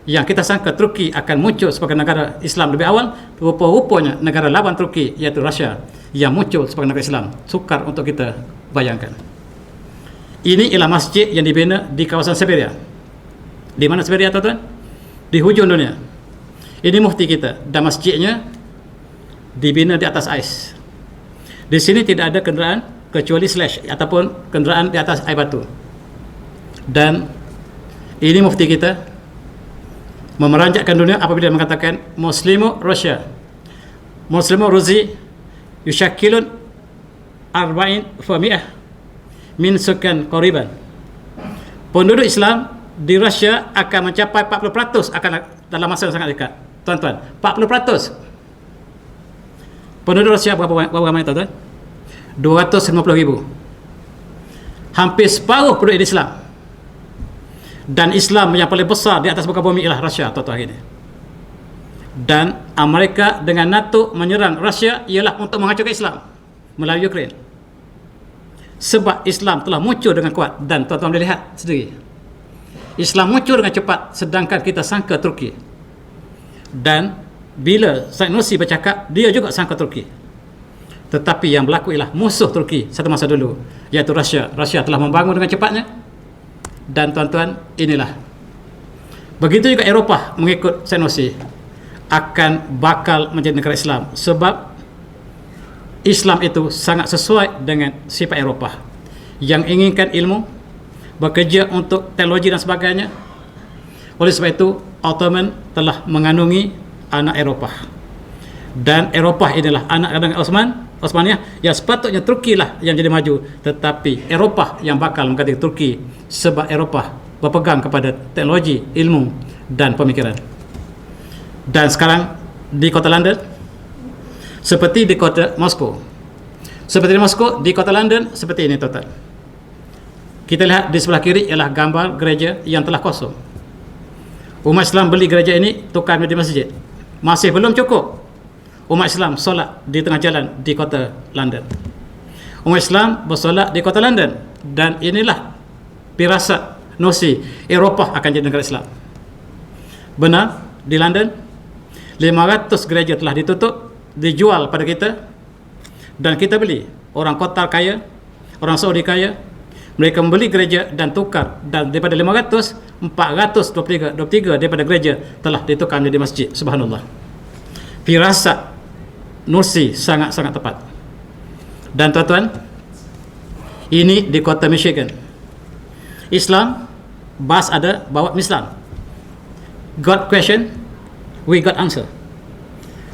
A: Yang kita sangka Turki akan muncul sebagai negara Islam lebih awal, rupa-rupanya negara lawan Turki iaitu Rusia yang muncul sebagai negara Islam. Sukar untuk kita bayangkan. Ini ialah masjid yang dibina di kawasan Siberia. Di mana Siberia, tuan-tuan? Di hujung dunia. Ini mufti kita, dan masjidnya dibina di atas ais. Di sini tidak ada kenderaan kecuali slash ataupun kenderaan di atas air batu. Dan ini mufti kita memeranjatkan dunia apabila dia mengatakan Muslimu Rusia, Muslimu Ruzi yushakilun 40% min sukan qariban. Penduduk Islam di Rusia akan mencapai 40% akan dalam masa yang sangat dekat. Tuan-tuan, 40%. Penduduk Rusia berapa ramai, tuan-tuan? 250,000. Hampir separuh penduduk Islam. Dan Islam yang paling besar di atas muka bumi ialah Rusia, tuan-tuan ini. Dan Amerika dengan NATO menyerang Rusia ialah untuk menghancurkan Islam melalui Ukraine. Sebab Islam telah muncul dengan kuat, dan tuan-tuan boleh lihat sendiri. Islam muncul dengan cepat, sedangkan kita sangka Turki. Dan bila Said Nursi bercakap, dia juga sangka Turki. Tetapi yang berlaku ialah musuh Turki satu masa dulu, iaitu Rusia. Rusia telah membangun dengan cepatnya. Dan tuan-tuan, inilah. Begitu juga Eropah mengikut Said Nursi akan bakal menjadi negara Islam, sebab Islam itu sangat sesuai dengan sifat Eropah yang inginkan ilmu, bekerja untuk teknologi dan sebagainya. Oleh sebab itu, Ottoman telah mengandungi anak Eropah, dan Eropah inilah anak dengan Osmaniyah, yang sepatutnya Turki lah yang jadi maju, tetapi Eropah yang bakal mengganti Turki, sebab Eropah berpegang kepada teknologi, ilmu dan pemikiran. Dan sekarang di kota London seperti di kota Moskow, di kota London seperti ini, total. Kita lihat di sebelah kiri ialah gambar gereja yang telah kosong. Umat Islam beli gereja ini, tukar menjadi masjid. Masih belum cukup umat Islam solat di tengah jalan di kota London. Umat Islam bersolat di kota London, dan inilah firasat nosi Eropah akan jadi negara Islam. Benar, di London 500 gereja telah ditutup, dijual pada kita, dan kita beli. Orang Qatar kaya, orang Saudi kaya, mereka membeli gereja dan tukar, dan daripada 500, 423 daripada gereja telah ditukar menjadi masjid. Subhanallah. Firasat Nursi sangat-sangat tepat. Dan tuan-tuan, ini di kota Michigan. Islam, bas ada bawa Islam. God question, we got answer.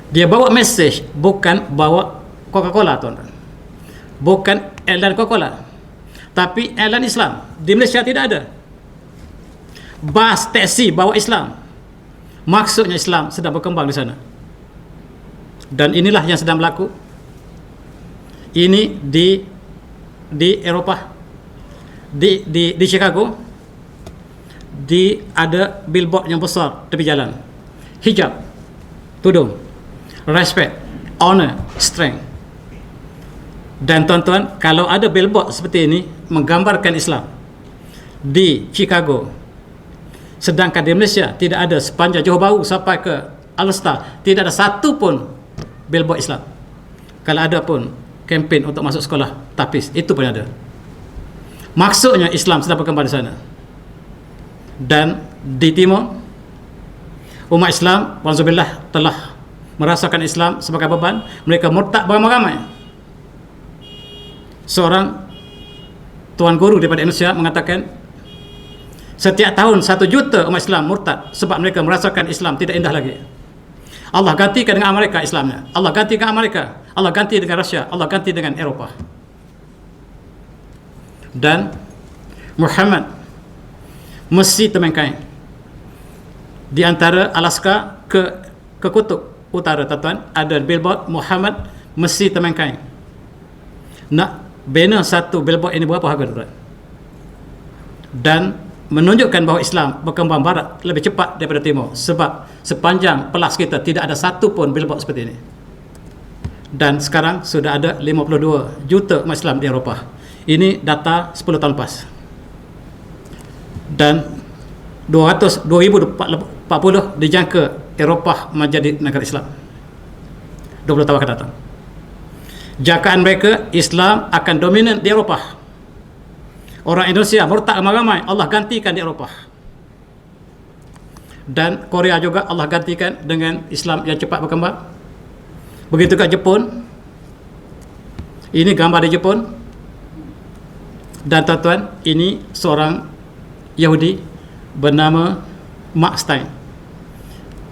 A: Dia bawa message, bukan bawa Coca-Cola, tuan-tuan. Bukan airline Coca-Cola, tapi airline Islam. Di Malaysia tidak ada. Bas, taksi bawa Islam. Maksudnya Islam sedang berkembang di sana. Dan inilah yang sedang berlaku. Ini di Eropah, di Chicago, ada billboard yang besar tepi jalan. Hijab, tudung, respect, honor, strength. Dan tuan-tuan, kalau ada billboard seperti ini menggambarkan Islam di Chicago, sedangkan di Malaysia tidak ada, sepanjang Johor Bahru sampai ke Al-Star tidak ada satu pun billboard Islam. Kalau ada pun kempen untuk masuk sekolah tapis, itu pun ada. Maksudnya Islam sedang berkembang di sana. Dan di timur, umat Islam walhamdulillah telah merasakan Islam sebagai beban. Mereka murtad beramai-ramai. Seorang tuan guru daripada Indonesia mengatakan, setiap tahun 1 juta umat Islam murtad sebab mereka merasakan Islam tidak indah lagi. Allah gantikan dengan Amerika Islamnya, Allah ganti dengan Amerika, Allah ganti dengan Rusia, Allah ganti dengan Eropah. Dan Muhammad mesti temengkai di antara Alaska ke kutub utara, tuan-tuan, ada billboard Muhammad mesti temengkai. Nak bina satu billboard ini berapa harga, tuan? Dan menunjukkan bahawa Islam berkembang barat lebih cepat daripada timur, sebab sepanjang pelas kita tidak ada satu pun billboard seperti ini. Dan sekarang sudah ada 52 juta umat Islam di Eropah. Ini data 10 tahun lepas. Dan 2040 dijangka Eropah menjadi negara Islam. 20 tahun akan datang. Jangkaan mereka, Islam akan dominan di Eropah. Orang Indonesia murtad ramai-ramai, Allah gantikan di Eropah. Dan Korea juga Allah gantikan dengan Islam yang cepat berkembang. Begitu juga Jepun. Ini gambar di Jepun. Dan tuan-tuan, ini seorang Yahudi bernama Mark Stein.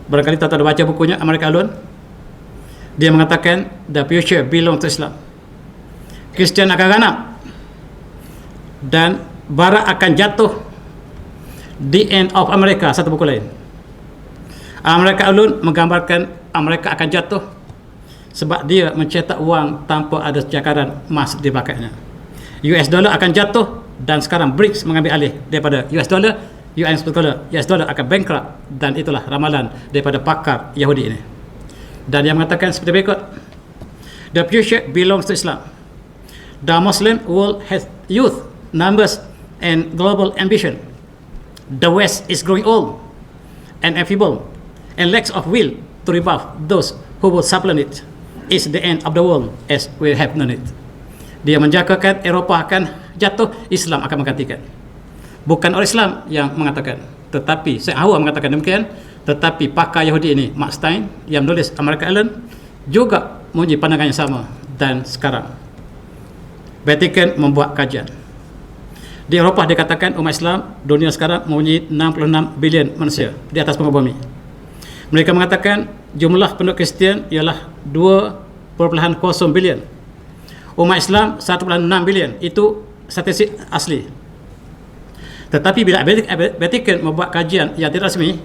A: Barangkali tuan-tuan ada baca bukunya America Alone. Dia mengatakan the future belong to Islam. Kristian akan ganap dan Barat akan jatuh. The End of America, satu buku lain. America Alone menggambarkan Amerika akan jatuh sebab dia mencetak wang tanpa ada cakaran emas di belakangnya. US dollar akan jatuh, dan sekarang BRICS mengambil alih daripada US dollar. US dollar akan bankrupt, dan itulah ramalan daripada pakar Yahudi ini. Dan dia mengatakan seperti berikut: the future belongs to Islam. The Muslim world has youth, numbers, and global ambition. The West is growing old and enfeebled, and lacks of will to rebuff those who will supplant it. Is the end of the world as we have known it. Dia menjangkakan Eropah akan jatuh, Islam akan menggantikan. Bukan orang Islam yang mengatakan, tetapi Syekh Hawa mengatakan demikian. Tetapi pakar Yahudi ini, Mark Stein, yang menulis America Alone, juga mempunyai pandangan yang sama. Dan sekarang Vatican membuat kajian. Di Eropah dikatakan umat Islam dunia sekarang mempunyai 66 bilion manusia di atas muka bumi. Mereka mengatakan jumlah penduduk Kristian ialah 2.0 bilion. Umat Islam 1.6 bilion. Itu statistik asli. Tetapi bila Vatican membuat kajian yang tidak rasmi,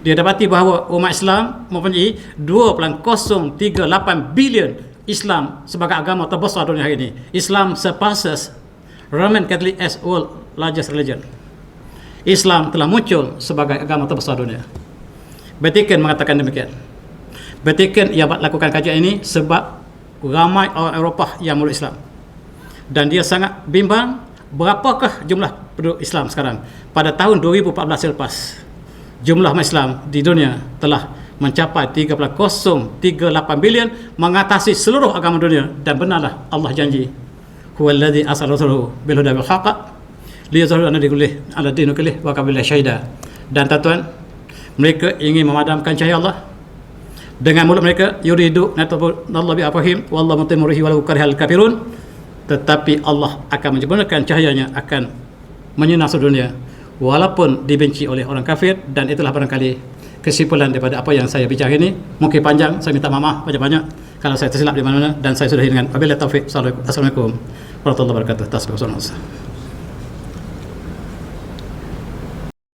A: dia dapati bahawa umat Islam mempunyai 2.038 bilion Islam sebagai agama terbesar dunia hari ini. Islam surpasses Roman Catholic as world largest religion. Islam telah muncul sebagai agama terbesar dunia. Vatican mengatakan demikian. Vatican ia lakukan kajian ini sebab ramai orang Eropah yang meluk Islam. dan dia sangat bimbang berapakah jumlah penduduk Islam sekarang. Pada tahun 2014 selepas, jumlah umat Islam di dunia telah mencapai 3.038 bilion, mengatasi seluruh agama dunia. Dan benarlah Allah janji, huwallazi arsala rasulahu bil huda wal haqq liyuzhirahu ala dini kullih wa kafa billahi syahida. Dan tuan-tuan, mereka ingin memadamkan cahaya Allah dengan mulut mereka, yuridu natallabi afahim wallahu mutimmu nurihi walau karihal kafirun, tetapi Allah akan menyempurnakan cahayanya, akan menyinar seluruh dunia walaupun dibenci oleh orang kafir. Dan itulah barangkali kesimpulan daripada apa yang saya bicara ini. Mungkin panjang, saya minta maaf banyak-banyak kalau saya tersilap di mana-mana, dan saya sudahi dengan wabillahi taufiq. Assalamualaikum warahmatullahi wabarakatuh. Tasbih.